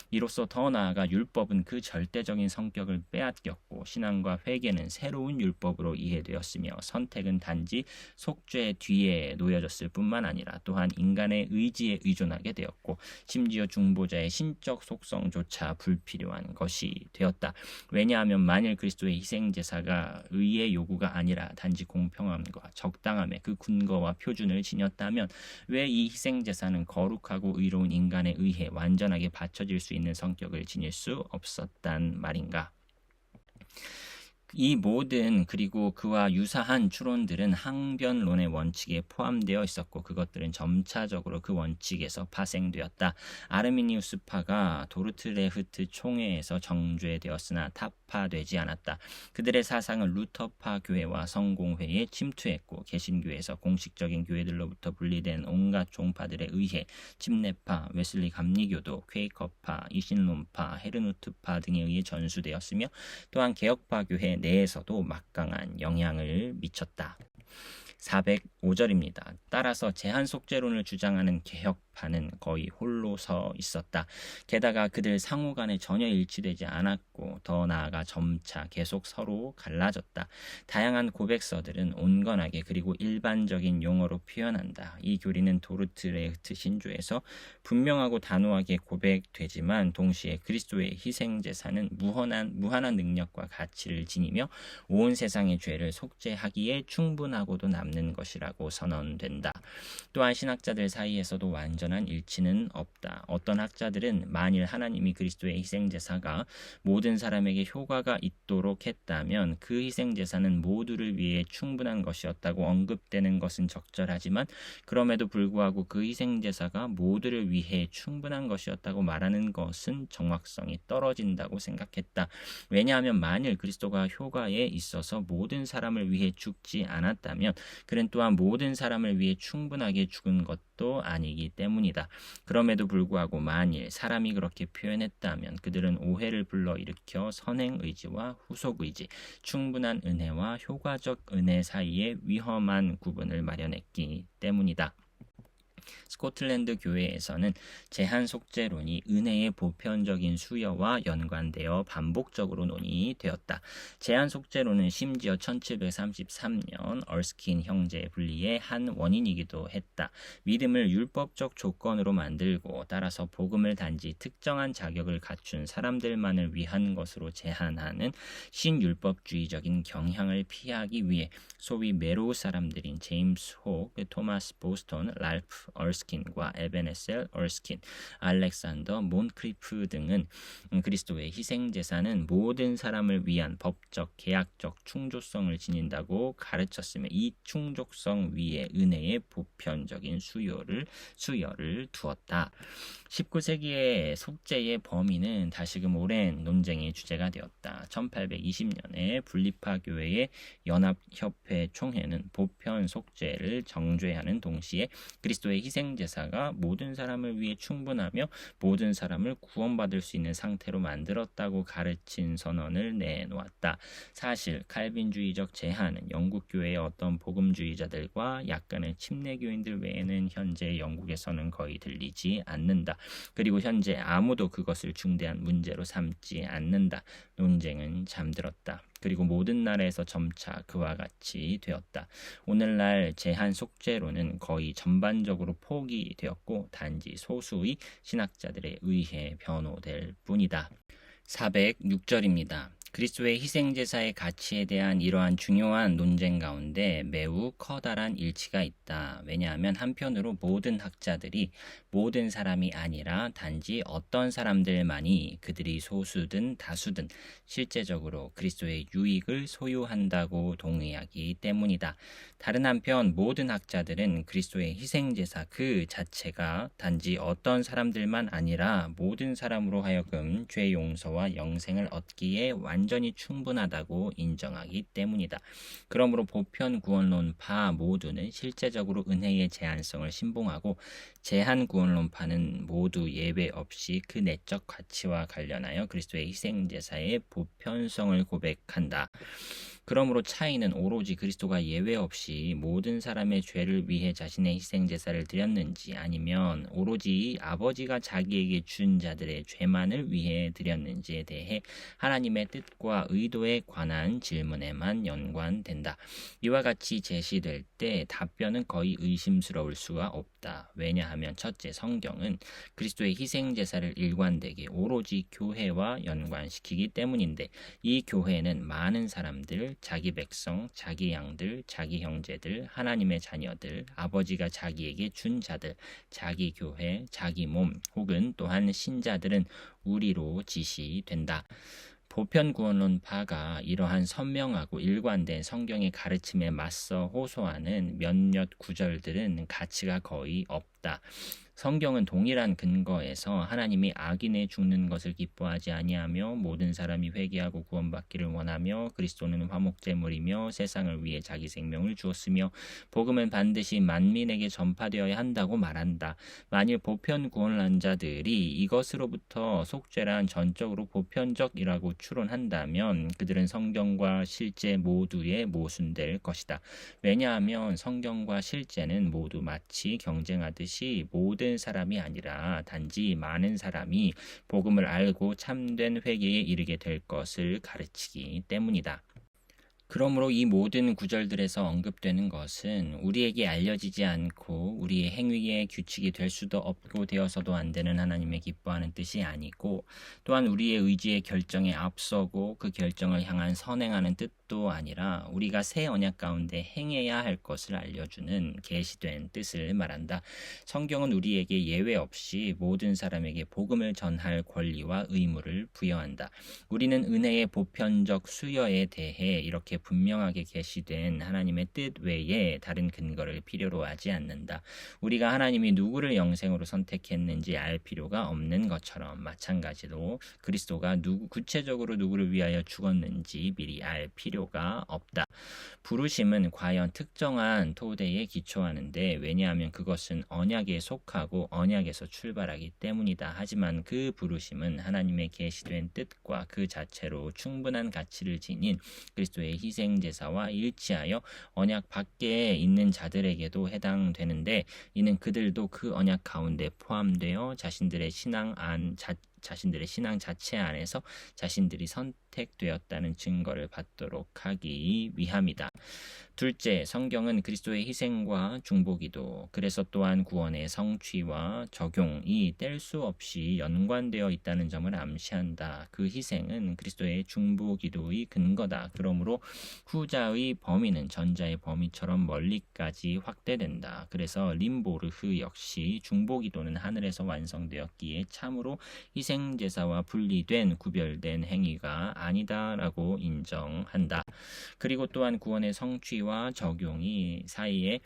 Speaker 1: 이로써 더 나아가 율법은 그 절대적인 성격을 빼앗겼고 신앙과 회개는 새로운 율법으로 이해되었으며 선택은 단지 속죄 뒤에 놓여졌을 뿐만 아니라 또한 인간의 의지에 의존하게 되었고 심지어 중보자의 신적 속성조차 불필요한 것이 되었다. 왜냐하면 만일 그리스도의 희생제사가 의의 요구가 아니라 단지 공평함과 적당함의 그 근거와 표준을 지녔다면 왜 이 희생제사는 거룩하고 의로운 인간에 의해 완전하게 바쳐질 수 있는 성격을 지닐 수 없었단 말인가? 이 모든 그리고 그와 유사한 추론들은 항변론의 원칙에 포함되어 있었고 그것들은 점차적으로 그 원칙에서 파생되었다. 아르미니우스파가 도르트레흐트 총회에서 정죄되었으나 타파되지 않았다. 그들의 사상은 루터파 교회와 성공회에 침투했고 개신교에서 공식적인 교회들로부터 분리된 온갖 종파들에 의해 침례파, 웨슬리 감리교도, 퀘이커파, 이신론파, 헤르누트파 등에 의해 전수되었으며 또한 개혁파 교회 내에서도 막강한 영향을 미쳤다. 405절입니다. 따라서 제한 속죄론을 주장하는 개혁파는 거의 홀로 서 있었다. 게다가 그들 상호 간에 전혀 일치되지 않았고 더 나아가 점차 계속 서로 갈라졌다. 다양한 고백서들은 온건하게 그리고 일반적인 용어로 표현한다. 이 교리는 도르트레흐트 신조에서 분명하고 단호하게 고백되지만 동시에 그리스도의 희생제사는 무한한 능력과 가치를 지니며 온 세상의 죄를 속죄하기에 충분하고도 남는 것이라고 선언된다. 또한 신학자들 사이에서도 완전한 일치는 없다. 어떤 학자들은 만일 하나님이 그리스도의 희생제사가 모든 사람에게 효과가 있도록 했다면 그 희생제사는 모두를 위해 충분한 것이었다고 언급되는 것은 적절하지만 그럼에도 불구하고 그 희생제사가 모두를 위해 충분한 것이었다고 말하는 것은 정확성이 떨어진다고 생각했다. 왜냐하면 만일 그리스도가 효과에 있어서 모든 사람을 위해 죽지 않았다면 그는 또한 모든 사람을 위해 충분하게 죽은 것도 아니기 때문이다. 그럼에도 불구하고 만일 사람이 그렇게 표현했다면 그들은 오해를 불러일으켜 선행의지와 후속의지, 충분한 은혜와 효과적 은혜 사이에 위험한 구분을 마련했기 때문이다. 스코틀랜드 교회에서는 제한 속죄론이 은혜의 보편적인 수여와 연관되어 반복적으로 논의되었다. 제한 속죄론은 심지어 1733년 얼스킨 형제 분리의 한 원인이기도 했다. 믿음을 율법적 조건으로 만들고 따라서 복음을 단지 특정한 자격을 갖춘 사람들만을 위한 것으로 제한하는 신율법주의적인 경향을 피하기 위해 소위 메로우 사람들인 제임스 혹, 토마스 보스턴, 랄프 얼스킨 어스킨과 에베네셀 어스킨, 알렉산더 몬크리프 등은 그리스도의 희생제사는 모든 사람을 위한 법적, 계약적 충족성을 지닌다고 가르쳤으며 이 충족성 위에 은혜의 보편적인 수요를 두었다. 19세기의 속죄의 범위는 다시금 오랜 논쟁의 주제가 되었다. 1820년에 분리파 교회의 연합협회 총회는 보편 속죄를 정죄하는 동시에 그리스도의 희생제사가 모든 사람을 위해 충분하며 모든 사람을 구원받을 수 있는 상태로 만들었다고 가르친 선언을 내놓았다. 사실 칼빈주의적 제한은 영국 교회의 어떤 복음주의자들과 약간의 침례교인들 외에는 현재 영국에서는 거의 들리지 않는다. 그리고 현재 아무도 그것을 중대한 문제로 삼지 않는다. 논쟁은 잠들었다. 그리고 모든 나라에서 점차 그와 같이 되었다. 오늘날 제한 속죄로는 거의 전반적으로 포기되었고 단지 소수의 신학자들에 의해 변호될 뿐이다. 406절입니다. 그리스도의 희생제사의 가치에 대한 이러한 중요한 논쟁 가운데 매우 커다란 일치가 있다. 왜냐하면 한편으로 모든 학자들이 모든 사람이 아니라 단지 어떤 사람들만이 그들이 소수든 다수든 실제적으로 그리스도의 유익을 소유한다고 동의하기 때문이다. 다른 한편 모든 학자들은 그리스도의 희생제사 그 자체가 단지 어떤 사람들만 아니라 모든 사람으로 하여금 죄 용서와 영생을 얻기에 완전히 충분하다고 인정하기 때문이다. 그러므로 보편 구원론파 모두는 실제적으로 은혜의 제한성을 신봉하고 제한 구원론파는 모두 예외 없이 그 내적 가치와 관련하여 그리스도의 희생제사의 보편성을 고백한다. 그러므로 차이는 오로지 그리스도가 예외 없이 모든 사람의 죄를 위해 자신의 희생제사를 드렸는지 아니면 오로지 아버지가 자기에게 준 자들의 죄만을 위해 드렸는지에 대해 하나님의 뜻과 의도에 관한 질문에만 연관된다. 이와 같이 제시될 때 답변은 거의 의심스러울 수가 없다. 왜냐하면 첫째, 성경은 그리스도의 희생제사를 일관되게 오로지 교회와 연관시키기 때문인데 이 교회는 많은 사람들, 자기 백성, 자기 양들, 자기 형제들, 하나님의 자녀들, 아버지가 자기에게 준 자들, 자기 교회, 자기 몸 혹은 또한 신자들은 우리로 지시된다. 보편구원론파가 이러한 선명하고 일관된 성경의 가르침에 맞서 호소하는 몇몇 구절들은 가치가 거의 없다. 성경은 동일한 근거에서 하나님이 악인의 죽는 것을 기뻐하지 아니하며 모든 사람이 회개하고 구원받기를 원하며 그리스도는 화목제물이며 세상을 위해 자기 생명을 주었으며 복음은 반드시 만민에게 전파되어야 한다고 말한다. 만일 보편 구원론자들이 이것으로부터 속죄란 전적으로 보편적이라고 추론한다면 그들은 성경과 실제 모두에 모순될 것이다. 왜냐하면 성경과 실제는 모두 마치 경쟁하듯이 모든 사람이 아니라 단지 많은 사람이 복음을 알고 참된 회개에 이르게 될 것을 가르치기 때문이다. 그러므로 이 모든 구절들에서 언급되는 것은 우리에게 알려지지 않고 우리의 행위의 규칙이 될 수도 없고 되어서도 안 되는 하나님의 기뻐하는 뜻이 아니고 또한 우리의 의지의 결정에 앞서고 그 결정을 향한 선행하는 뜻도 아니라 우리가 새 언약 가운데 행해야 할 것을 알려주는 계시된 뜻을 말한다. 성경은 우리에게 예외 없이 모든 사람에게 복음을 전할 권리와 의무를 부여한다. 우리는 은혜의 보편적 수여에 대해 이렇게 분명하게 계시된 하나님의 뜻 외에 다른 근거를 필요로 하지 않는다. 우리가 하나님이 누구를 영생으로 선택했는지 알 필요가 없는 것처럼 마찬가지로 그리스도가 구체적으로 누구를 위하여 죽었는지 미리 알 필요가 없다. 부르심은 과연 특정한 토대에 기초하는데 왜냐하면 그것은 언약에 속하고 언약에서 출발하기 때문이다. 하지만 그 부르심은 하나님의 계시된 뜻과 그 자체로 충분한 가치를 지닌 그리스도의 희생제사와 일치하여 언약 밖에 있는 자들에게도 해당되는데 이는 그들도 그 언약 가운데 포함되어 자신들의 신앙 자신들의 신앙 자체 안에서 자신들이 선택되었다는 증거를 받도록 하기 위함이다. 둘째, 성경은 그리스도의 희생과 중보기도, 그래서 또한 구원의 성취와 적용이 뗄 수 없이 연관되어 있다는 점을 암시한다. 그 희생은 그리스도의 중보기도의 근거다. 그러므로 후자의 범위는 전자의 범위처럼 멀리까지 확대된다. 그래서 림보르흐 역시 중보기도는 하늘에서 완성되었기에 참으로 희생제사와 분리된 구별된 행위가 아니다라고 인정한다. 그리고 또한 구원의 성취와 적용이 사이에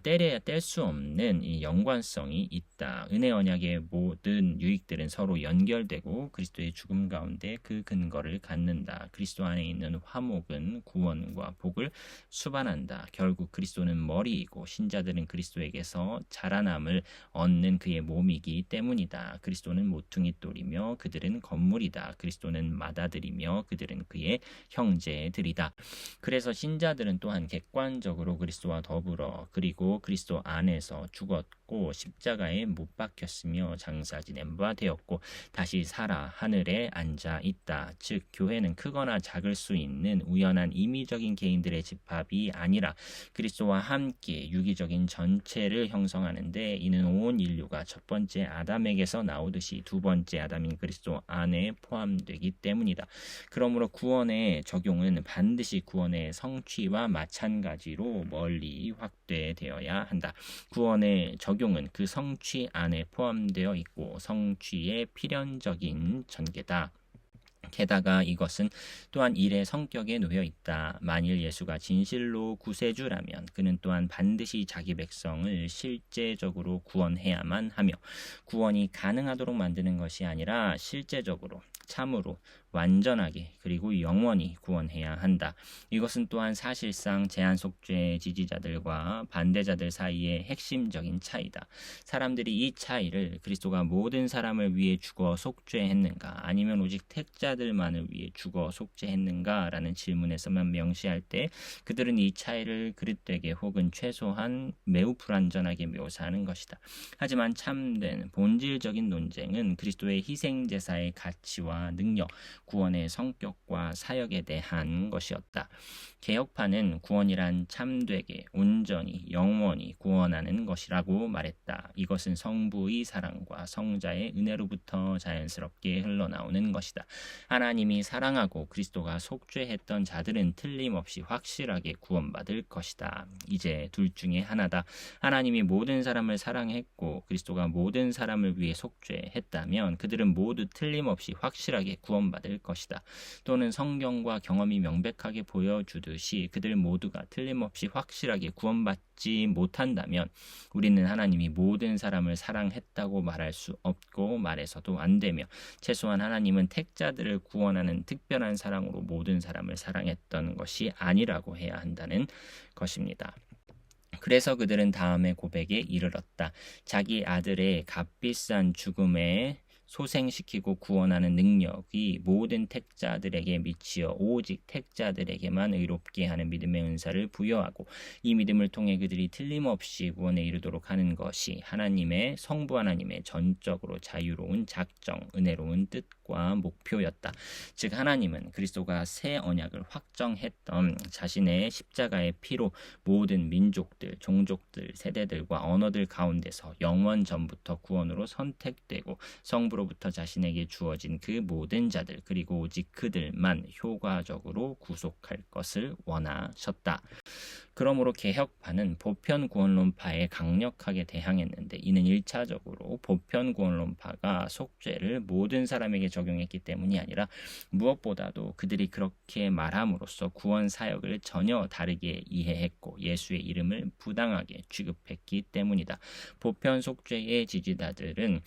Speaker 1: 떼려야 뗄 수 없는 이 연관성이 있다. 은혜 언약의 모든 유익들은 서로 연결되고 그리스도의 죽음 가운데 그 근거를 갖는다. 그리스도 안에 있는 화목은 구원과 복을 수반한다. 결국 그리스도는 머리이고 신자들은 그리스도에게서 자라남을 얻는 그의 몸이기 때문이다. 그리스도는 모퉁이 돌이며 그들은 건물이다. 그리스도는 맏아들이며 그들은 그의 형제들이다. 그래서 신자들은 또한 객관적으로 그리스도와 더불어 그리고 그리스도 안에서 죽었고 십자가에 못 박혔으며 장사 지낸 바 되었고 다시 살아 하늘에 앉아 있다. 즉 교회는 크거나 작을 수 있는 우연한 임의적인 개인들의 집합이 아니라 그리스도와 함께 유기적인 전체를 형성하는데 이는 온 인류가 첫 번째 아담에게서 나오듯이 두 번째 아담인 그리스도 안에 포함되기 때문이다. 그러므로 구원의 적용은 반드시 구원의 성취와 마찬가지로 멀리 확대되어야 한다. 구원의 적용은 그 성취 안에 포함되어 있고 성취의 필연적인 전개다. 게다가 이것은 또한 일의 성격에 놓여 있다. 만일 예수가 진실로 구세주라면 그는 또한 반드시 자기 백성을 실제적으로 구원해야만 하며 구원이 가능하도록 만드는 것이 아니라 실제적으로 참으로 완전하게 그리고 영원히 구원해야 한다. 이것은 또한 사실상 제한속죄 지지자들과 반대자들 사이의 핵심적인 차이다. 사람들이 이 차이를 그리스도가 모든 사람을 위해 죽어 속죄했는가 아니면 오직 택자들만을 위해 죽어 속죄했는가 라는 질문에서만 명시할 때 그들은 이 차이를 그릇되게 혹은 최소한 매우 불완전하게 묘사하는 것이다. 하지만 참된 본질적인 논쟁은 그리스도의 희생제사의 가치와 능력, 구원의 성격과 사역에 대한 것이었다. 개혁파는 구원이란 참되게 온전히 영원히 구원하는 것이라고 말했다. 이것은 성부의 사랑과 성자의 은혜로부터 자연스럽게 흘러나오는 것이다. 하나님이 사랑하고 그리스도가 속죄했던 자들은 틀림없이 확실하게 구원받을 것이다. 이제 둘 중에 하나다. 하나님이 모든 사람을 사랑했고 그리스도가 모든 사람을 위해 속죄했다면 그들은 모두 틀림없이 확실하게 구원받을 것이다. 또는 성경과 경험이 명백하게 보여주듯이 그들 모두가 틀림없이 확실하게 구원받지 못한다면 우리는 하나님이 모든 사람을 사랑했다고 말할 수 없고 말해서도 안 되며 최소한 하나님은 택자들을 구원하는 특별한 사랑으로 모든 사람을 사랑했던 것이 아니라고 해야 한다는 것입니다. 그래서 그들은 다음의 고백에 이르렀다. 자기 아들의 값비싼 죽음에 소생시키고 구원하는 능력이 모든 택자들에게 미치어 오직 택자들에게만 의롭게 하는 믿음의 은사를 부여하고 이 믿음을 통해 그들이 틀림없이 구원에 이르도록 하는 것이 하나님의 성부 하나님의 전적으로 자유로운 작정, 은혜로운 뜻과 목표였다. 즉 하나님은 그리스도가 새 언약을 확정했던 자신의 십자가의 피로 모든 민족들, 종족들, 세대들과 언어들 가운데서 영원 전부터 구원으로 선택되고 성부로부터 자신에게 주어진 그 모든 자들 그리고 오직 그들만 효과적으로 구속할 것을 원하셨다. 그러므로 개혁파는 보편구원론파에 강력하게 대항했는데 이는 1차적으로 보편구원론파가 속죄를 모든 사람에게 적용했기 때문이 아니라 무엇보다도 그들이 그렇게 말함으로써 구원 사역을 전혀 다르게 이해했고 예수의 이름을 부당하게 취급했기 때문이다. 보편 속죄의 지지자들은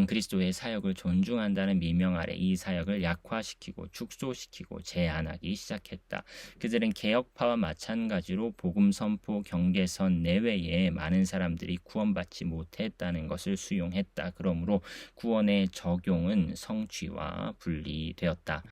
Speaker 1: 그리스도의 사역을 존중한다는 미명 아래 이 사역을 약화시키고 축소시키고 제한하기 시작했다. 그들은 개혁파와 마찬가지로 마찬가지로 복음 선포 경계선 내외에 많은 사람들이 구원받지 못했다는 것을 수용했다. 그러므로 구원의 적용은 성취와 분리되었다.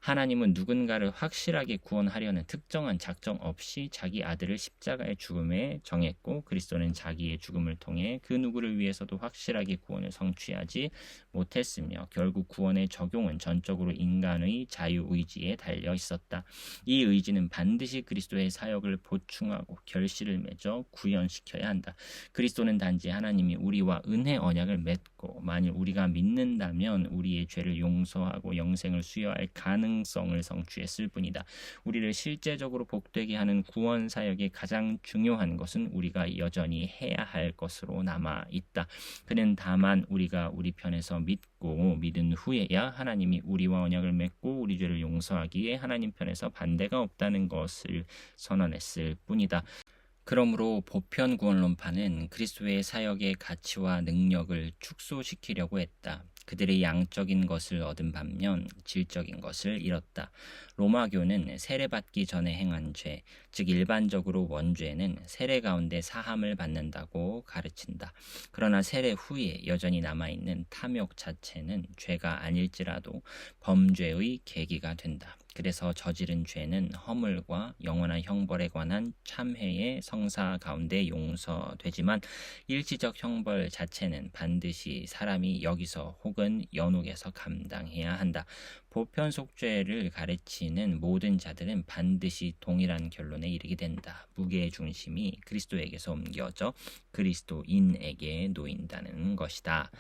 Speaker 1: 하나님은 누군가를 확실하게 구원하려는 특정한 작정 없이 자기 아들을 십자가의 죽음에 정했고, 그리스도는 자기의 죽음을 통해 그 누구를 위해서도 확실하게 구원을 성취하지 못했으며, 결국 구원의 적용은 전적으로 인간의 자유의지에 달려 있었다. 이 의지는 반드시 그리스도의 사역을 보충하고 결실을 맺어 구현시켜야 한다. 그리스도는 단지 하나님이 우리와 은혜 언약을 맺고 만일 우리가 믿는다면 우리의 죄를 용서하고 영생을 수여할 가능성을 성취했을 뿐이다. 우리를 실제적으로 복되게 하는 구원 사역의 가장 중요한 것은 우리가 여전히 해야 할 것으로 남아 있다. 그는 다만 우리가 우리 편에서 믿고 믿은 후에야 하나님이 우리와 언약을 맺고 우리 죄를 용서하기에 하나님 편에서 반대가 없다는 것을 선언했을 뿐이다. 그러므로 보편 구원론파는 그리스도의 사역의 가치와 능력을 축소시키려고 했다. 그들의 양적인 것을 얻은 반면 질적인 것을 잃었다. 로마교는 세례받기 전에 행한 죄, 즉 일반적으로 원죄는 세례 가운데 사함을 받는다고 가르친다. 그러나 세례 후에 여전히 남아있는 탐욕 자체는 죄가 아닐지라도 범죄의 계기가 된다. 그래서 저지른 죄는 허물과 영원한 형벌에 관한 참회의 성사 가운데 용서되지만 일시적 형벌 자체는 반드시 사람이 여기서 혹은 연옥에서 감당해야 한다. 보편 속죄를 가르치는 모든 자들은 반드시 동일한 결론에 이르게 된다. 무게의 중심이 그리스도에게서 옮겨져 그리스도인에게 놓인다는 것이다.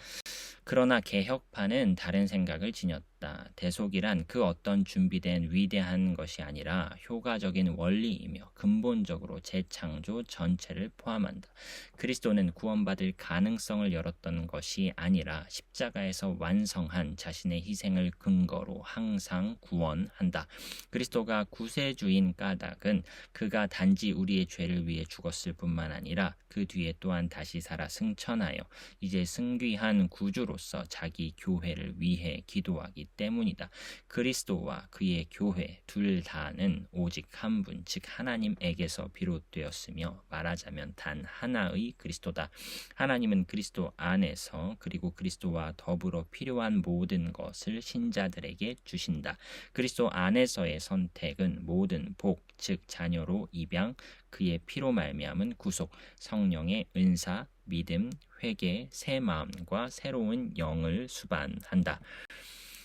Speaker 1: 그러나 개혁파는 다른 생각을 지녔다. 대속이란 그 어떤 준비된 위대한 것이 아니라 효과적인 원리이며 근본적으로 재창조 전체를 포함한다. 그리스도는 구원받을 가능성을 열었던 것이 아니라 십자가에서 완성한 자신의 희생을 근거로 항상 구원한다. 그리스도가 구세주인 까닭은 그가 단지 우리의 죄를 위해 죽었을 뿐만 아니라 그 뒤에 또한 다시 살아 승천하여 이제 승귀한 구주로서 자기 교회를 위해 기도하기 때문이다. 그리스도와 그의 교회 둘 다는 오직 한 분, 즉 하나님에게서 비롯되었으며 말하자면 단 하나의 그리스도다. 하나님은 그리스도 안에서 그리고 그리스도와 더불어 필요한 모든 것을 신자들에게 주신다. 그리스도 안에서의 선택은 모든 복, 즉 자녀로 입양, 그의 피로 말미암은 구속, 성령의 은사, 믿음, 회개, 새 마음과 새로운 영을 수반한다.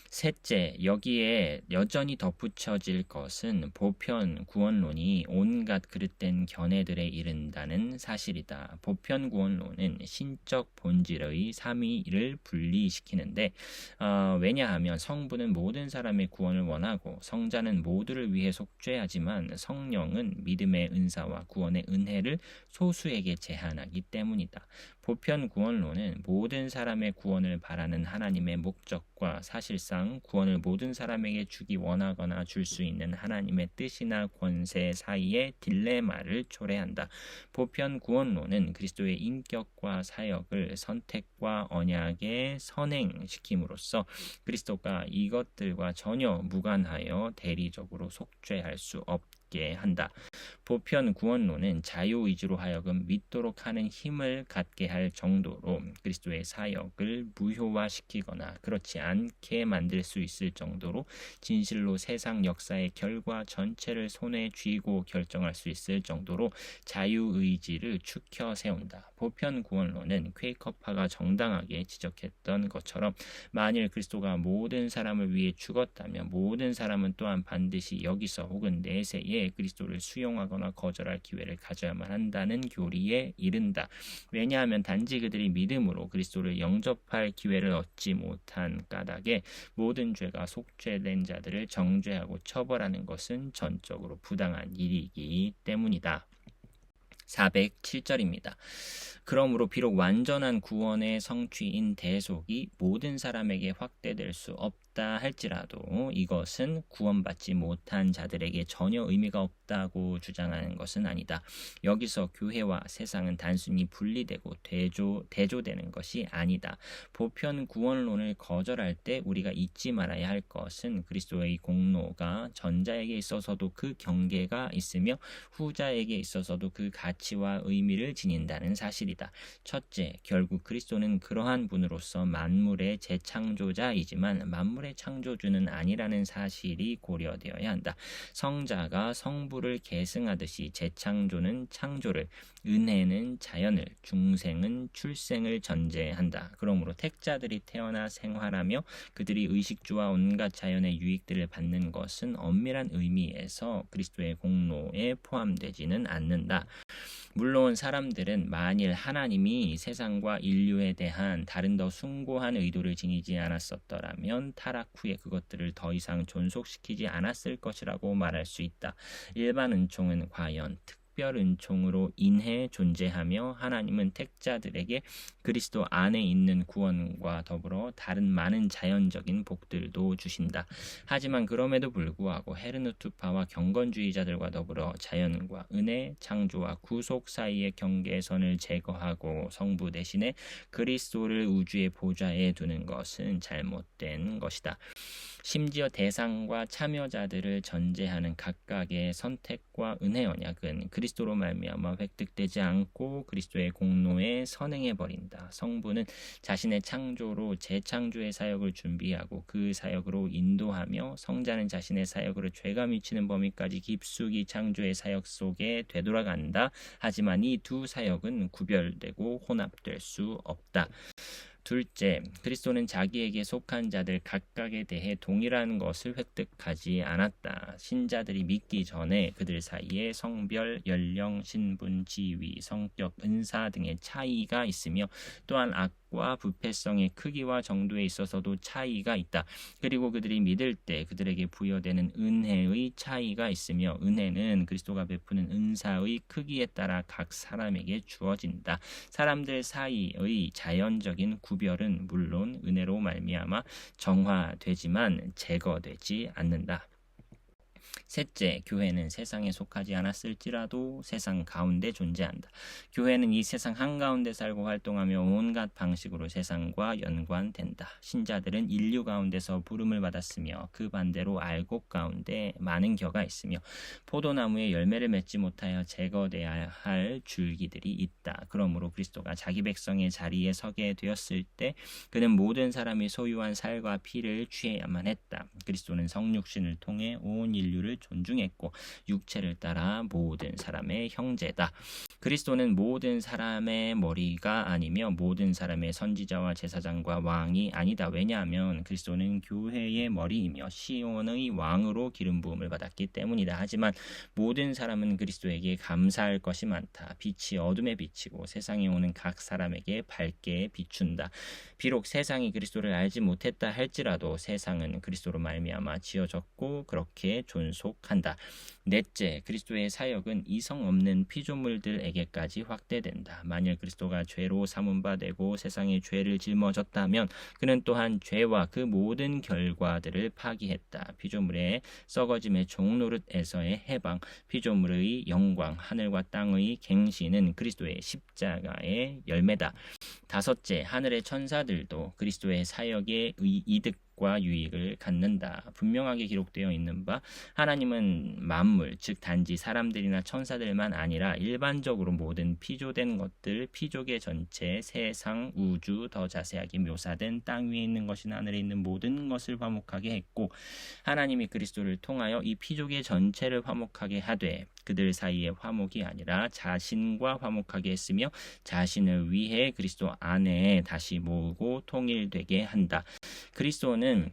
Speaker 1: 셋째, 여기에 여전히 덧붙여질 것은 보편 구원론이 온갖 그릇된 견해들에 이른다는 사실이다. 보편 구원론은 신적 본질의 삼위를 분리시키는데 왜냐하면 성부는 모든 사람의 구원을 원하고 성자는 모두를 위해 속죄하지만 성령은 믿음의 은사와 구원의 은혜를 소수에게 제한하기 때문이다. 보편 구원론은 모든 사람의 구원을 바라는 하나님의 목적과 사실상 구원을 모든 사람에게 주기 원하거나 줄 수 있는 하나님의 뜻이나 권세 사이의 딜레마를 초래한다. 보편 구원론은 그리스도의 인격과 사역을 선택과 언약에 선행시킴으로써 그리스도가 이것들과 전혀 무관하여 대리적으로 속죄할 수 없게 한다. 보편 구원론은 자유의지로 하여금 믿도록 하는 힘을 갖게 할 정도로 그리스도의 사역을 무효화시키거나 그렇지 않게 만들 수 있을 정도로 진실로 세상 역사의 결과 전체를 손에 쥐고 결정할 수 있을 정도로 자유의지를 추켜 세운다. 보편 구원론은 퀘이커파가 정당하게 지적했던 것처럼 만일 그리스도가 모든 사람을 위해 죽었다면 모든 사람은 또한 반드시 여기서 혹은 내세에 그리스도를 수용하거나 거절할 기회를 가져야만 한다는 교리에 이른다. 왜냐하면 단지 그들이 믿음으로 그리스도를 영접할 기회를 얻지 못한 까닭에 모든 죄가 속죄된 자들을 정죄하고 처벌하는 것은 전적으로 부당한 일이기 때문이다. 407절입니다. 그러므로 비록 완전한 구원의 성취인 대속이 모든 사람에게 확대될 수 없다 할지라도 이것은 구원받지 못한 자들에게 전혀 의미가 없다고 주장하는 것은 아니다. 여기서 교회와 세상은 단순히 분리되고 대조되는 것이 아니다. 보편 구원론을 거절할 때 우리가 잊지 말아야 할 것은 그리스도의 공로가 전자에게 있어서도 그 경계가 있으며 후자에게 있어서도 그 가치와 의미를 지닌다는 사실이다. 첫째, 결국 그리스도는 그러한 분으로서 만물의 재창조자이지만 만물의 창조주는 아니라는 사실이 고려되어야 한다. 성자가 성부를 계승하듯이 재창조는 창조를, 은혜는 자연을, 중생은 출생을 전제한다. 그러므로 택자들이 태어나 생활하며 그들이 의식주와 온갖 자연의 유익들을 받는 것은 엄밀한 의미에서 그리스도의 공로에 포함되지는 않는다. 물론 사람들은 만일 하나님이 세상과 인류에 대한 다른 더 숭고한 의도를 지니지 않았었더라면 타락 후에 그것들을 더 이상 존속시키지 않았을 것이라고 말할 수 있다. 일반 은총은 과연 특별 은총으로 인해 존재하며 하나님은 택자들에게 그리스도 안에 있는 구원과 더불어 다른 많은 자연적인 복들도 주신다. 하지만 그럼에도 불구하고 헤르누트파와 경건주의자들과 더불어 자연과 은혜, 창조와 구속 사이의 경계선을 제거하고 성부 대신에 그리스도를 우주의 보좌에 두는 것은 잘못된 것이다. 심지어 대상과 참여자들을 전제하는 각각의 선택과 은혜 언약은 그리스도로 말미암아 획득되지 않고 그리스도의 공로에 선행해 버린다. 성부는 자신의 창조로 재창조의 사역을 준비하고 그 사역으로 인도하며 성자는 자신의 사역으로 죄가 미치는 범위까지 깊숙이 창조의 사역 속에 되돌아간다. 하지만 이 두 사역은 구별되고 혼합될 수 없다. 둘째, 그리스도는 자기에게 속한 자들 각각에 대해 동일한 것을 획득하지 않았다. 신자들이 믿기 전에 그들 사이에 성별, 연령, 신분, 지위, 성격, 은사 등의 차이가 있으며 또한 악과 부패성의 크기와 정도에 있어서도 차이가 있다. 그리고 그들이 믿을 때 그들에게 부여되는 은혜의 차이가 있으며 은혜는 그리스도가 베푸는 은사의 크기에 따라 각 사람에게 주어진다. 사람들 사이의 자연적인 구별은 물론 은혜로 말미암아 정화되지만 제거되지 않는다. 셋째, 교회는 세상에 속하지 않았을지라도 세상 가운데 존재한다. 교회는 이 세상 한가운데 살고 활동하며 온갖 방식으로 세상과 연관된다. 신자들은 인류 가운데서 부름을 받았으며 그 반대로 알곡 가운데 많은 겨가 있으며 포도나무에 열매를 맺지 못하여 제거되어야 할 줄기들이 있다. 그러므로 그리스도가 자기 백성의 자리에 서게 되었을 때 그는 모든 사람이 소유한 살과 피를 취해야만 했다. 그리스도는 성육신을 통해 온 인류를 존중했고 육체를 따라 모든 사람의 형제다. 그리스도는 모든 사람의 머리가 아니며 모든 사람의 선지자와 제사장과 왕이 아니다. 왜냐하면 그리스도는 교회의 머리이며 시온의 왕으로 기름 부음을 받았기 때문이다. 하지만 모든 사람은 그리스도에게 감사할 것이 많다. 빛이 어둠에 비치고 세상에 오는 각 사람에게 밝게 비춘다. 비록 세상이 그리스도를 알지 못했다 할지라도 세상은 그리스도로 말미암아 지어졌고 그렇게 존속한다. 넷째, 그리스도의 사역은 이성 없는 피조물들에게까지 확대된다. 만일 그리스도가 죄로 삼은 바 되고 세상에 죄를 짊어졌다면 그는 또한 죄와 그 모든 결과들을 파기했다. 피조물의 썩어짐의 종노릇에서의 해방, 피조물의 영광, 하늘과 땅의 갱신은 그리스도의 십자가의 열매다. 다섯째, 하늘의 천사들도 그리스도의 사역의 이득과 유익을 갖는다. 분명하게 기록되어 있는 바 하나님은 만물, 즉 단지 사람들이나 천사들만 아니라 일반적으로 모든 피조된 것들, 피조계 전체, 세상, 우주, 더 자세하게 묘사된 땅 위에 있는 것이나 하늘에 있는 모든 것을 화목하게 했고 하나님이 그리스도를 통하여 이 피조계 전체를 화목하게 하되 그들 사이의 화목이 아니라 자신과 화목하게 했으며 자신을 위해 그리스도 안에 다시 모으고 통일되게 한다. 그리스도는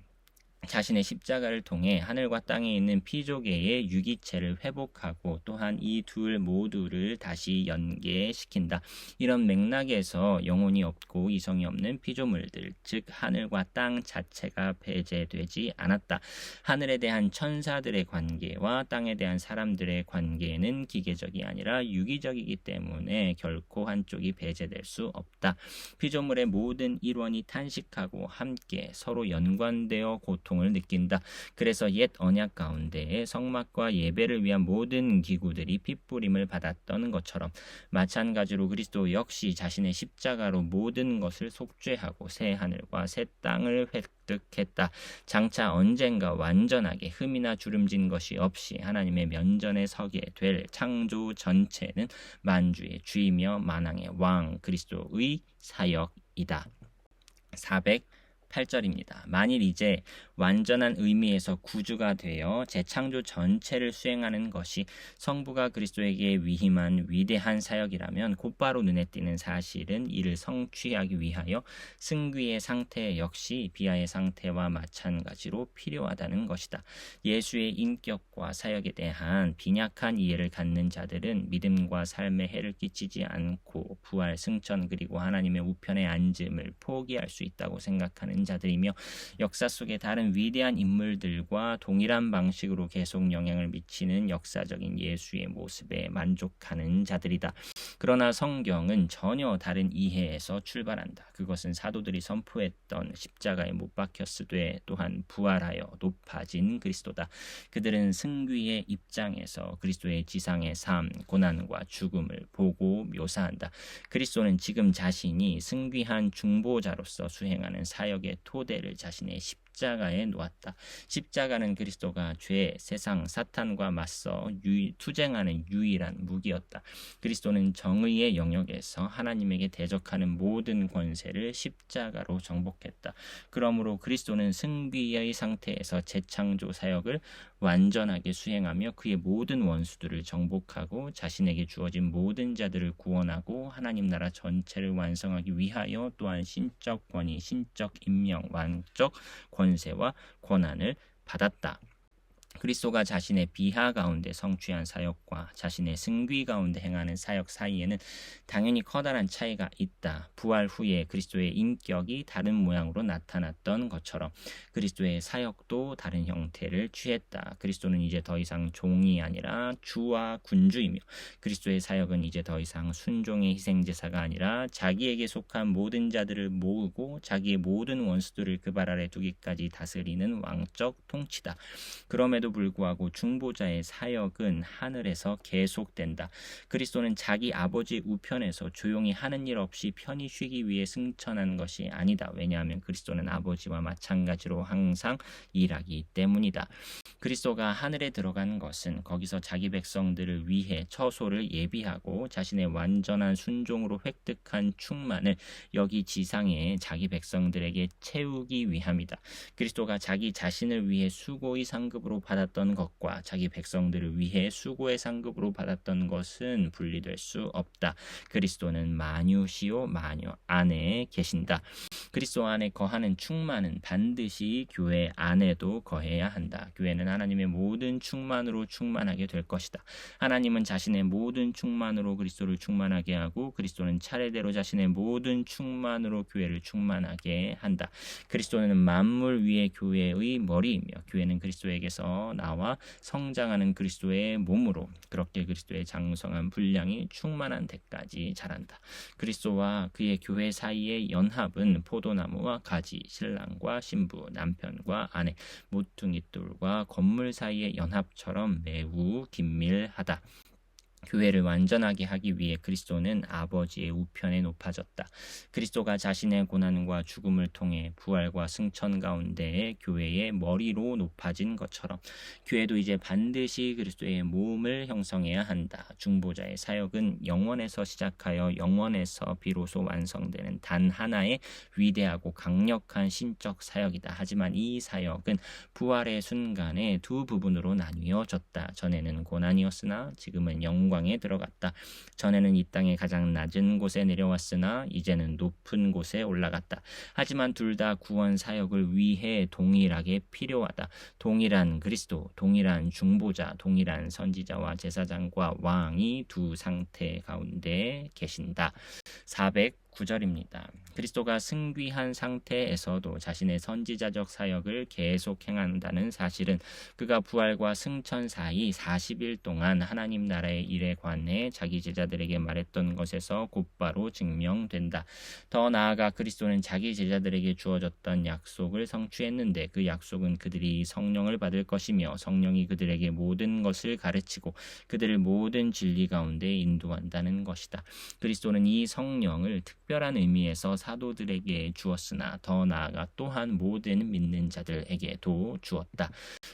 Speaker 1: 자신의 십자가를 통해 하늘과 땅에 있는 피조계의 유기체를 회복하고 또한 이 둘 모두를 다시 연계시킨다. 이런 맥락에서 영혼이 없고 이성이 없는 피조물들, 즉 하늘과 땅 자체가 배제되지 않았다. 하늘에 대한 천사들의 관계와 땅에 대한 사람들의 관계는 기계적이 아니라 유기적이기 때문에 결코 한쪽이 배제될 수 없다. 피조물의 모든 일원이 탄식하고 함께 서로 연관되어 고통을 느낀다. 그래서 옛 언약 가운데 성막과 예배를 위한 모든 기구들이 핏부림을 받았던 것처럼 마찬가지로 그리스도 역시 자신의 십자가로 모든 것을 속죄하고 새 하늘과 새 땅을 획득했다. 장차 언젠가 완전하게 흠이나 주름진 것이 없이 하나님의 면전에 서게 될 창조 전체는 만주의 주이며 만왕의 왕 그리스도의 사역이다. 408절입니다. 만일 이제 완전한 의미에서 구주가 되어 재창조 전체를 수행하는 것이 성부가 그리스도에게 위임한 위대한 사역이라면 곧바로 눈에 띄는 사실은 이를 성취하기 위하여 승귀의 상태 역시 비하의 상태와 마찬가지로 필요하다는 것이다. 예수의 인격과 사역에 대한 빈약한 이해를 갖는 자들은 믿음과 삶에 해를 끼치지 않고 부활, 승천 그리고 하나님의 우편에 앉음을 포기할 수 있다고 생각하는 자들이며 역사 속의 다른 위대한 인물들과 동일한 방식으로 계속 영향을 미치는 역사적인 예수의 모습에 만족하는 자들이다. 그러나 성경은 전혀 다른 이해에서 출발한다. 그것은 사도들이 선포했던 십자가에 못 박혔으되 또한 부활하여 높아진 그리스도다. 그들은 승귀의 입장에서 그리스도의 지상의 삶, 고난과 죽음을 보고 묘사한다. 그리스도는 지금 자신이 승귀한 중보자로서 수행하는 사역의 토대를 자신의 십자가에 놓았다. 십자가는 그리스도가 죄, 세상, 사탄과 맞서 투쟁하는 유일한 무기였다. 그리스도는 정의의 영역에서 하나님에게 대적하는 모든 권세를 십자가로 정복했다. 그러므로 그리스도는 승귀의 상태에서 재창조 사역을 완전하게 수행하며 그의 모든 원수들을 정복하고 자신에게 주어진 모든 자들을 구원하고 하나님 나라 전체를 완성하기 위하여 또한 신적 권위, 신적 임명, 왕적 권세와 권한을 받았다. 그리스도가 자신의 비하 가운데 성취한 사역과 자신의 승귀 가운데 행하는 사역 사이에는 당연히 커다란 차이가 있다. 부활 후에 그리스도의 인격이 다른 모양으로 나타났던 것처럼 그리스도의 사역도 다른 형태를 취했다. 그리스도는 이제 더 이상 종이 아니라 주와 군주이며 그리스도의 사역은 이제 더 이상 순종의 희생제사가 아니라 자기에게 속한 모든 자들을 모으고 자기의 모든 원수들을 그 발 아래 두기까지 다스리는 왕적 통치다. 그럼에도 불구하고 중보자의 사역은 하늘에서 계속된다. 그리스도는 자기 아버지 우편에서 조용히 하는 일 없이 편히 쉬기 위해 승천한 것이 아니다. 왜냐하면 그리스도는 아버지와 마찬가지로 항상 일하기 때문이다. 그리스도가 하늘에 들어간 것은 거기서 자기 백성들을 위해 처소를 예비하고 자신의 완전한 순종으로 획득한 충만을 여기 지상에 자기 백성들에게 채우기 위함이다. 그리스도가 자기 자신을 위해 수고의 상급으로 받았던 것과 자기 백성들을 위해 수고의 상급으로 받았던 것은 분리될 수 없다. 그리스도는 만유시요 만유 안에 계신다. 그리스도 안에 거하는 충만은 반드시 교회 안에도 거해야 한다. 교회는 하나님의 모든 충만으로 충만하게 될 것이다. 하나님은 자신의 모든 충만으로 그리스도를 충만하게 하고 그리스도는 차례대로 자신의 모든 충만으로 교회를 충만하게 한다. 그리스도는 만물 위의 교회의 머리이며 교회는 그리스도에게서 나와 성장하는 그리스도의 몸으로 그렇게 그리스도의 장성한 분량이 충만한 데까지 자란다. 그리스도와 그의 교회 사이의 연합은 포도나무와 가지, 신랑과 신부, 남편과 아내, 모퉁이돌과 건물 사이의 연합처럼 매우 긴밀하다. 교회를 완전하게 하기 위해 그리스도는 아버지의 우편에 높아졌다. 그리스도가 자신의 고난과 죽음을 통해 부활과 승천 가운데 교회의 머리로 높아진 것처럼 교회도 이제 반드시 그리스도의 몸을 형성해야 한다. 중보자의 사역은 영원에서 시작하여 영원에서 비로소 완성되는 단 하나의 위대하고 강력한 신적 사역이다. 하지만 이 사역은 부활의 순간에 두 부분으로 나뉘어졌다. 전에는 고난이었으나 지금은 영광 영광에 들어갔다. 전에는 이 땅의 가장 낮은 곳에 내려왔으나 이제는 높은 곳에 올라갔다. 하지만 둘 다 구원 사역을 위해 동일하게 필요하다. 동일한 그리스도, 동일한 중보자, 동일한 선지자와 제사장과 왕이 두 상태 가운데 계신다. 409절입니다. 그리스도가 승귀한 상태에서도 자신의 선지자적 사역을 계속 행한다는 사실은 그가 부활과 승천 사이 40일 동안 하나님 나라의 일에 관해 자기 제자들에게 말했던 것에서 곧바로 증명된다. 더 나아가 그리스도는 자기 제자들에게 주어졌던 약속을 성취했는데 그 약속은 그들이 성령을 받을 것이며 성령이 그들에게 모든 것을 가르치고 그들을 모든 진리 가운데 인도한다는 것이다. 그리스도는 이 성령을 특별한 의미에서 사도들에게 주었으나 더 나아가 또한 모든 믿는 자들에게도 주었다.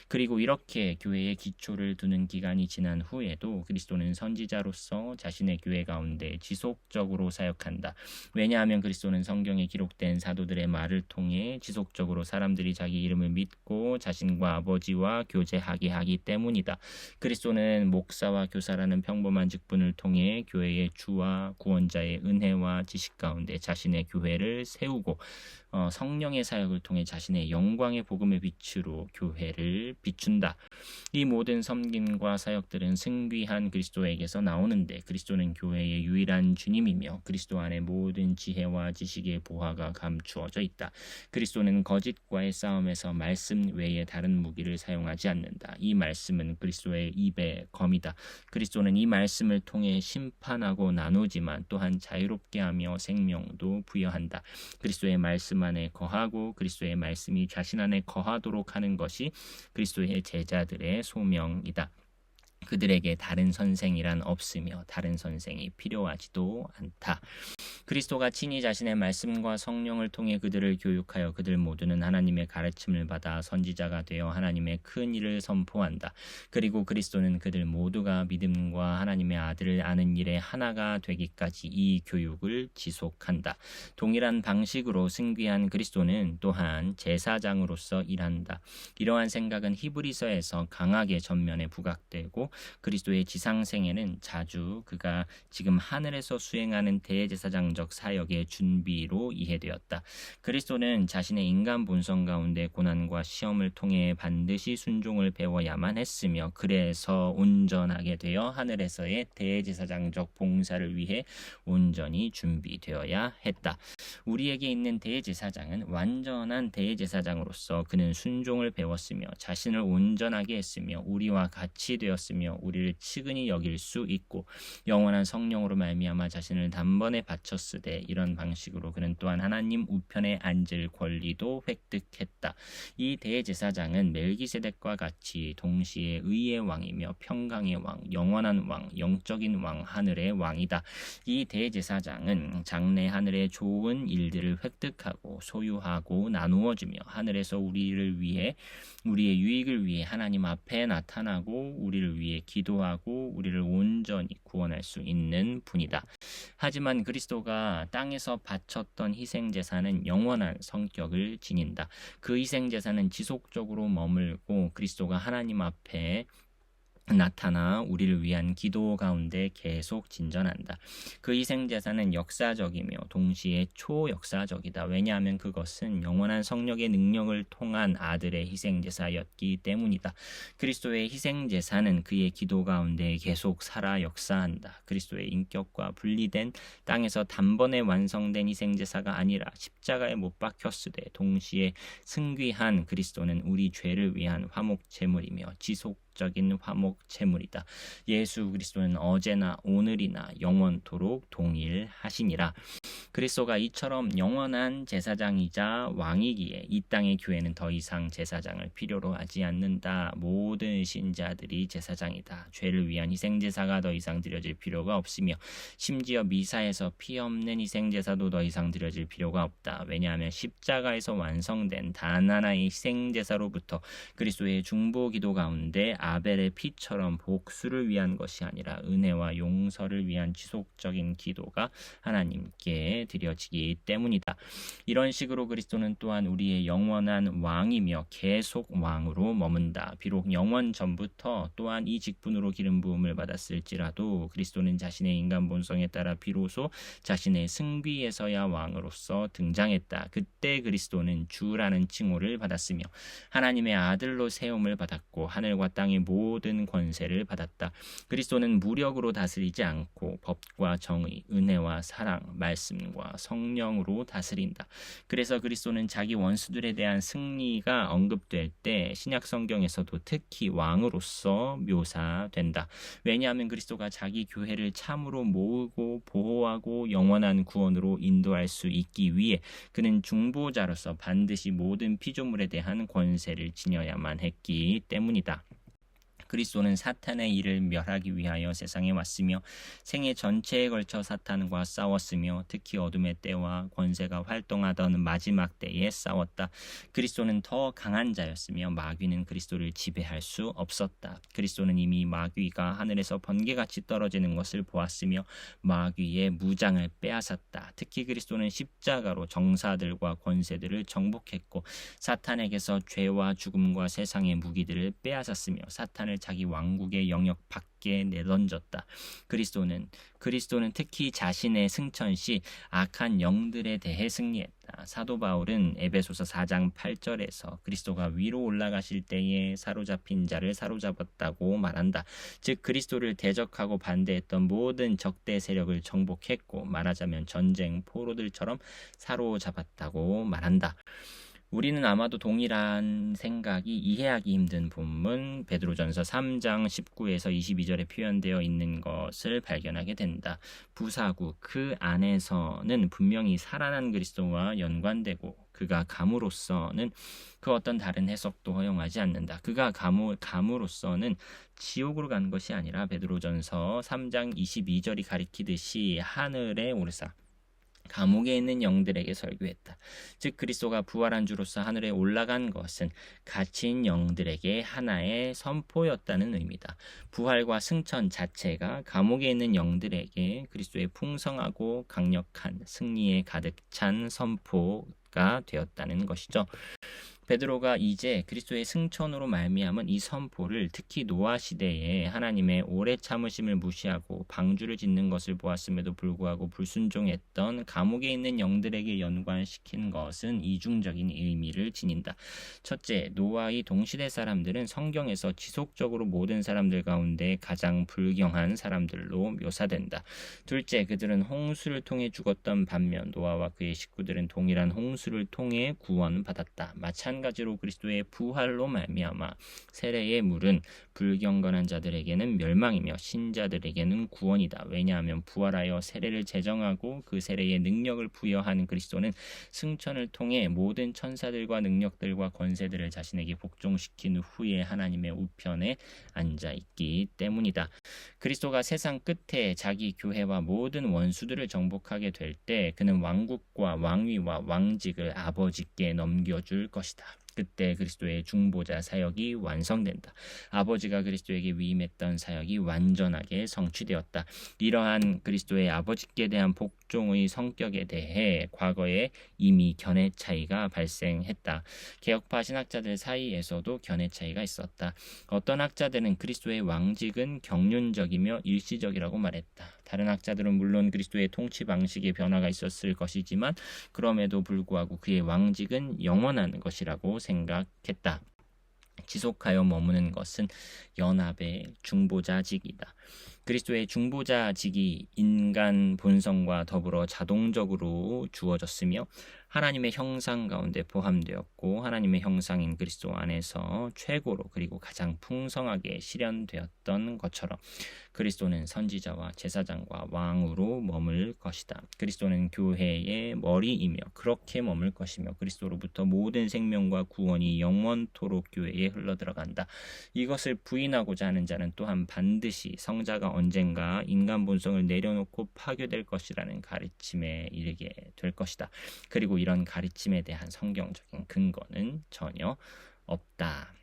Speaker 1: 그리고 이렇게 교회의 기초를 두는 기간이 지난 후에도 그리스도는 선지자로서 자신의 교회 가운데 지속적으로 사역한다. 왜냐하면 그리스도는 성경에 기록된 사도들의 말을 통해 지속적으로 사람들이 자기 이름을 믿고 자신과 아버지와 교제하게 하기 때문이다. 그리스도는 목사와 교사라는 평범한 직분을 통해 교회의 주와 구원자의 은혜와 지식 가운데 자신의 교회를 세우고 성령의 사역을 통해 자신의 영광의 복음의 빛으로 교회를 비춘다. 이 모든 섬김과 사역들은 승귀한 그리스도에게서 나오는데 그리스도는 교회의 유일한 주님이며 그리스도 안에 모든 지혜와 지식의 보화가 감추어져 있다. 그리스도는 거짓과의 싸움에서 말씀 외에 다른 무기를 사용하지 않는다. 이 말씀은 그리스도의 입의 검이다. 그리스도는 이 말씀을 통해 심판하고 나누지만 또한 자유롭게 하며 생명도 부여한다. 그리스도의 말씀 안에 거하고 그리스도의 말씀이 자신 안에 거하도록 하는 것이 그리스도의 제자들의 소명이다. 그들에게 다른 선생이란 없으며 다른 선생이 필요하지도 않다. 그리스도가 친히 자신의 말씀과 성령을 통해 그들을 교육하여 그들 모두는 하나님의 가르침을 받아 선지자가 되어 하나님의 큰 일을 선포한다. 그리고 그리스도는 그들 모두가 믿음과 하나님의 아들을 아는 일에 하나가 되기까지 이 교육을 지속한다. 동일한 방식으로 승귀한 그리스도는 또한 제사장으로서 일한다. 이러한 생각은 히브리서에서 강하게 전면에 부각되고 그리스도의 지상생애는 자주 그가 지금 하늘에서 수행하는 대제사장적 사역의 준비로 이해되었다. 그리스도는 자신의 인간 본성 가운데 고난과 시험을 통해 반드시 순종을 배워야만 했으며 그래서 온전하게 되어 하늘에서의 대제사장적 봉사를 위해 온전히 준비되어야 했다. 우리에게 있는 대제사장은 완전한 대제사장으로서 그는 순종을 배웠으며 자신을 온전하게 했으며 우리와 같이 되었으며 우리를 측은히 여길 수 있고 영원한 성령으로 말미암아 자신을 단번에 바쳤으되 이런 방식으로 그는 또한 하나님 우편에 앉을 권리도 획득했다. 이 대제사장은 멜기세덱과 같이 동시에 의의 왕이며 평강의 왕, 영원한 왕, 영적인 왕, 하늘의 왕이다. 이 대제사장은 장래 하늘의 좋은 일들을 획득하고 소유하고 나누어주며 하늘에서 우리를 위해 우리의 유익을 위해 하나님 앞에 나타나고 우리를 위해 기도하고 우리를 온전히 구원할 수 있는 분이다. 하지만 그리스도가 땅에서 바쳤던 희생제사는 영원한 성격을 지닌다. 그 희생제사는 지속적으로 머물고 그리스도가 하나님 앞에 나타나 우리를 위한 기도 가운데 계속 진전한다. 그 희생제사는 역사적이며 동시에 초역사적이다. 왜냐하면 그것은 영원한 성령의 능력을 통한 아들의 희생제사였기 때문이다. 그리스도의 희생제사는 그의 기도 가운데 계속 살아 역사한다. 그리스도의 인격과 분리된 땅에서 단번에 완성된 희생제사가 아니라 십자가에 못 박혔으되 동시에 승귀한 그리스도는 우리 죄를 위한 화목제물이며 지속적인 화목제물이다. 예수 그리스도는 어제나 오늘이나 영원토록 동일하시니라. 그리스도가 이처럼 영원한 제사장이자 왕이기에 이 땅의 교회는 더 이상 제사장을 필요로 하지 않는다. 모든 신자들이 제사장이다. 죄를 위한 희생제사가 더 이상 드려질 필요가 없으며 심지어 미사에서 피 없는 희생제사도 더 이상 드려질 필요가 없다. 왜냐하면 십자가에서 완성된 단 하나의 희생제사로부터 그리스도의 중보기도 가운데 아벨의 피처럼 복수를 위한 것이 아니라 은혜와 용서를 위한 지속적인 기도가 하나님께 드려지기 때문이다. 이런 식으로 그리스도는 또한 우리의 영원한 왕이며 계속 왕으로 머문다. 비록 영원 전부터 또한 이 직분으로 기름 부음을 받았을지라도 그리스도는 자신의 인간 본성에 따라 비로소 자신의 승비에서야 왕으로서 등장했다. 그때 그리스도는 주라는 칭호를 받았으며 하나님의 아들로 세움을 받았고 하늘과 땅의 모든 권세를 받았다. 그리스도는 무력으로 다스리지 않고 법과 정의, 은혜와 사랑, 말씀과 성령으로 다스린다. 그래서 그리스도는 자기 원수들에 대한 승리가 언급될 때 신약 성경에서도 특히 왕으로서 묘사된다. 왜냐하면 그리스도가 자기 교회를 참으로 모으고 보호하고 영원한 구원으로 인도할 수 있기 위해 그는 중보자로서 반드시 모든 피조물에 대한 권세를 지녀야만 했기 때문이다. 그리스도는 사탄의 일을 멸하기 위하여 세상에 왔으며 생애 전체에 걸쳐 사탄과 싸웠으며 특히 어둠의 때와 권세가 활동하던 마지막 때에 싸웠다. 그리스도는 더 강한 자였으며 마귀는 그리스도를 지배할 수 없었다. 그리스도는 이미 마귀가 하늘에서 번개같이 떨어지는 것을 보았으며 마귀의 무장을 빼앗았다. 특히 그리스도는 십자가로 정사들과 권세들을 정복했고 사탄에게서 죄와 죽음과 세상의 무기들을 빼앗았으며 사탄을 자기 왕국의 영역 밖에 내던졌다. 그리스도는 특히 자신의 승천 시 악한 영들에 대해 승리했다. 사도 바울은 에베소서 4장 8절에서 그리스도가 위로 올라가실 때에 사로잡힌 자를 사로잡았다고 말한다. 즉 그리스도를 대적하고 반대했던 모든 적대 세력을 정복했고 말하자면 전쟁 포로들처럼 사로잡았다고 말한다. 우리는 아마도 동일한 생각이 이해하기 힘든 본문 베드로전서 3장 19에서 22절에 표현되어 있는 것을 발견하게 된다. 부사구 그 안에서는 분명히 살아난 그리스도와 연관되고 그가 감으로서는 그 어떤 다른 해석도 허용하지 않는다. 그가 감으로서는 지옥으로 간 것이 아니라 베드로전서 3장 22절이 가리키듯이 하늘에 오르사 감옥에 있는 영들에게 설교했다. 즉 그리스도가 부활한 주로서 하늘에 올라간 것은 갇힌 영들에게 하나의 선포였다는 의미다. 부활과 승천 자체가 감옥에 있는 영들에게 그리스도의 풍성하고 강력한 승리에 가득 찬 선포가 되었다는 것이죠. 베드로가 이제 그리스도의 승천으로 말미암은 이 선포를 특히 노아 시대에 하나님의 오래 참으심을 무시하고 방주를 짓는 것을 보았음에도 불구하고 불순종했던 감옥에 있는 영들에게 연관시킨 것은 이중적인 의미를 지닌다. 첫째, 노아의 동시대 사람들은 성경에서 지속적으로 모든 사람들 가운데 가장 불경한 사람들로 묘사된다. 둘째, 그들은 홍수를 통해 죽었던 반면 노아와 그의 식구들은 동일한 홍수를 통해 구원받았다. 마찬가지로 그리스도의 부활로 말미암아 세례의 물은 불경건한 자들에게는 멸망이며 신자들에게는 구원이다. 왜냐하면 부활하여 세례를 제정하고 그 세례의 능력을 부여한 그리스도는 승천을 통해 모든 천사들과 능력들과 권세들을 자신에게 복종시킨 후에 하나님의 우편에 앉아 있기 때문이다. 그리스도가 세상 끝에 자기 교회와 모든 원수들을 정복하게 될 때 그는 왕국과 왕위와 왕직을 아버지께 넘겨줄 것이다. 그때 그리스도의 중보자 사역이 완성된다. 아버지가 그리스도에게 위임했던 사역이 완전하게 성취되었다. 이러한 그리스도의 아버지께 대한 복종의 성격에 대해 과거에 이미 견해 차이가 발생했다. 개혁파 신학자들 사이에서도 견해 차이가 있었다. 어떤 학자들은 그리스도의 왕직은 경륜적이며 일시적이라고 말했다. 다른 학자들은 물론 그리스도의 통치 방식에 변화가 있었을 것이지만 그럼에도 불구하고 그의 왕직은 영원한 것이라고 생각했다. 지속하여 머무는 것은 연합의 중보자직이다. 그리스도의 중보자직이 인간 본성과 더불어 자동적으로 주어졌으며 하나님의 형상 가운데 포함되었고 하나님의 형상인 그리스도 안에서 최고로 그리고 가장 풍성하게 실현되었던 것처럼 그리스도는 선지자와 제사장과 왕으로 머물 것이다. 그리스도는 교회의 머리이며 그렇게 머물 것이며 그리스도로부터 모든 생명과 구원이 영원토록 교회에 흘러들어간다. 이것을 부인하고자 하는 자는 또한 반드시 성자가 언젠가 인간 본성을 내려놓고 파괴될 것이라는 가르침에 이르게 될 것이다. 그리고 이런 가르침에 대한 성경적인 근거는 전혀 없다.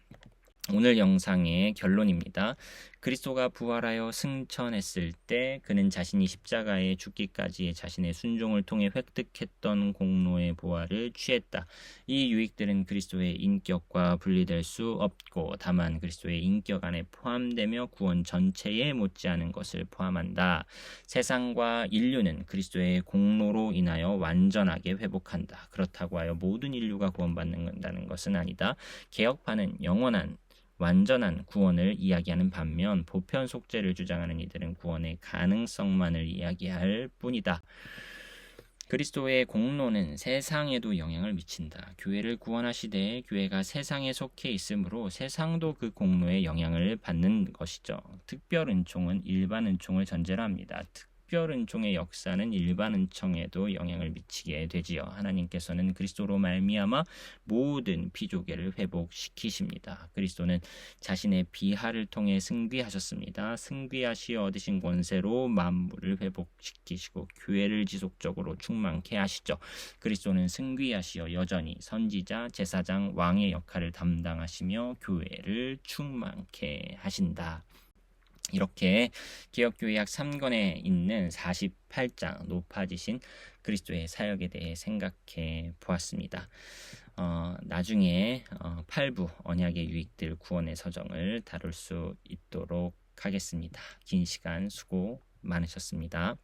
Speaker 1: 오늘 영상의 결론입니다. 그리스도가 부활하여 승천했을 때 그는 자신이 십자가에 죽기까지의 자신의 순종을 통해 획득했던 공로의 보화를 취했다. 이 유익들은 그리스도의 인격과 분리될 수 없고 다만 그리스도의 인격 안에 포함되며 구원 전체에 못지않은 것을 포함한다. 세상과 인류는 그리스도의 공로로 인하여 완전하게 회복한다. 그렇다고 하여 모든 인류가 구원받는다는 것은 아니다. 개혁파는 영원한 완전한 구원을 이야기하는 반면 보편 속죄를 주장하는 이들은 구원의 가능성만을 이야기할 뿐이다. 그리스도의 공로는 세상에도 영향을 미친다. 교회를 구원하시되 교회가 세상에 속해 있으므로 세상도 그 공로의 영향을 받는 것이죠. 특별 은총은 일반 은총을 전제로 합니다. 특별 은총의 역사는 일반 은총에도 영향을 미치게 되지요. 하나님께서는 그리스도로 말미암아 모든 피조계를 회복시키십니다. 그리스도는 자신의 비하를 통해 승귀하셨습니다. 승귀하시어 얻으신 권세로 만물을 회복시키시고 교회를 지속적으로 충만케 하시죠. 그리스도는 승귀하시어 여전히 선지자, 제사장, 왕의 역할을 담당하시며 교회를 충만케 하신다. 이렇게 개역교회 약 3권에 있는 48장 높아지신 그리스도의 사역에 대해 생각해 보았습니다. 나중에 8부 언약의 유익들 구원의 서정을 다룰 수 있도록 하겠습니다. 긴 시간 수고 많으셨습니다.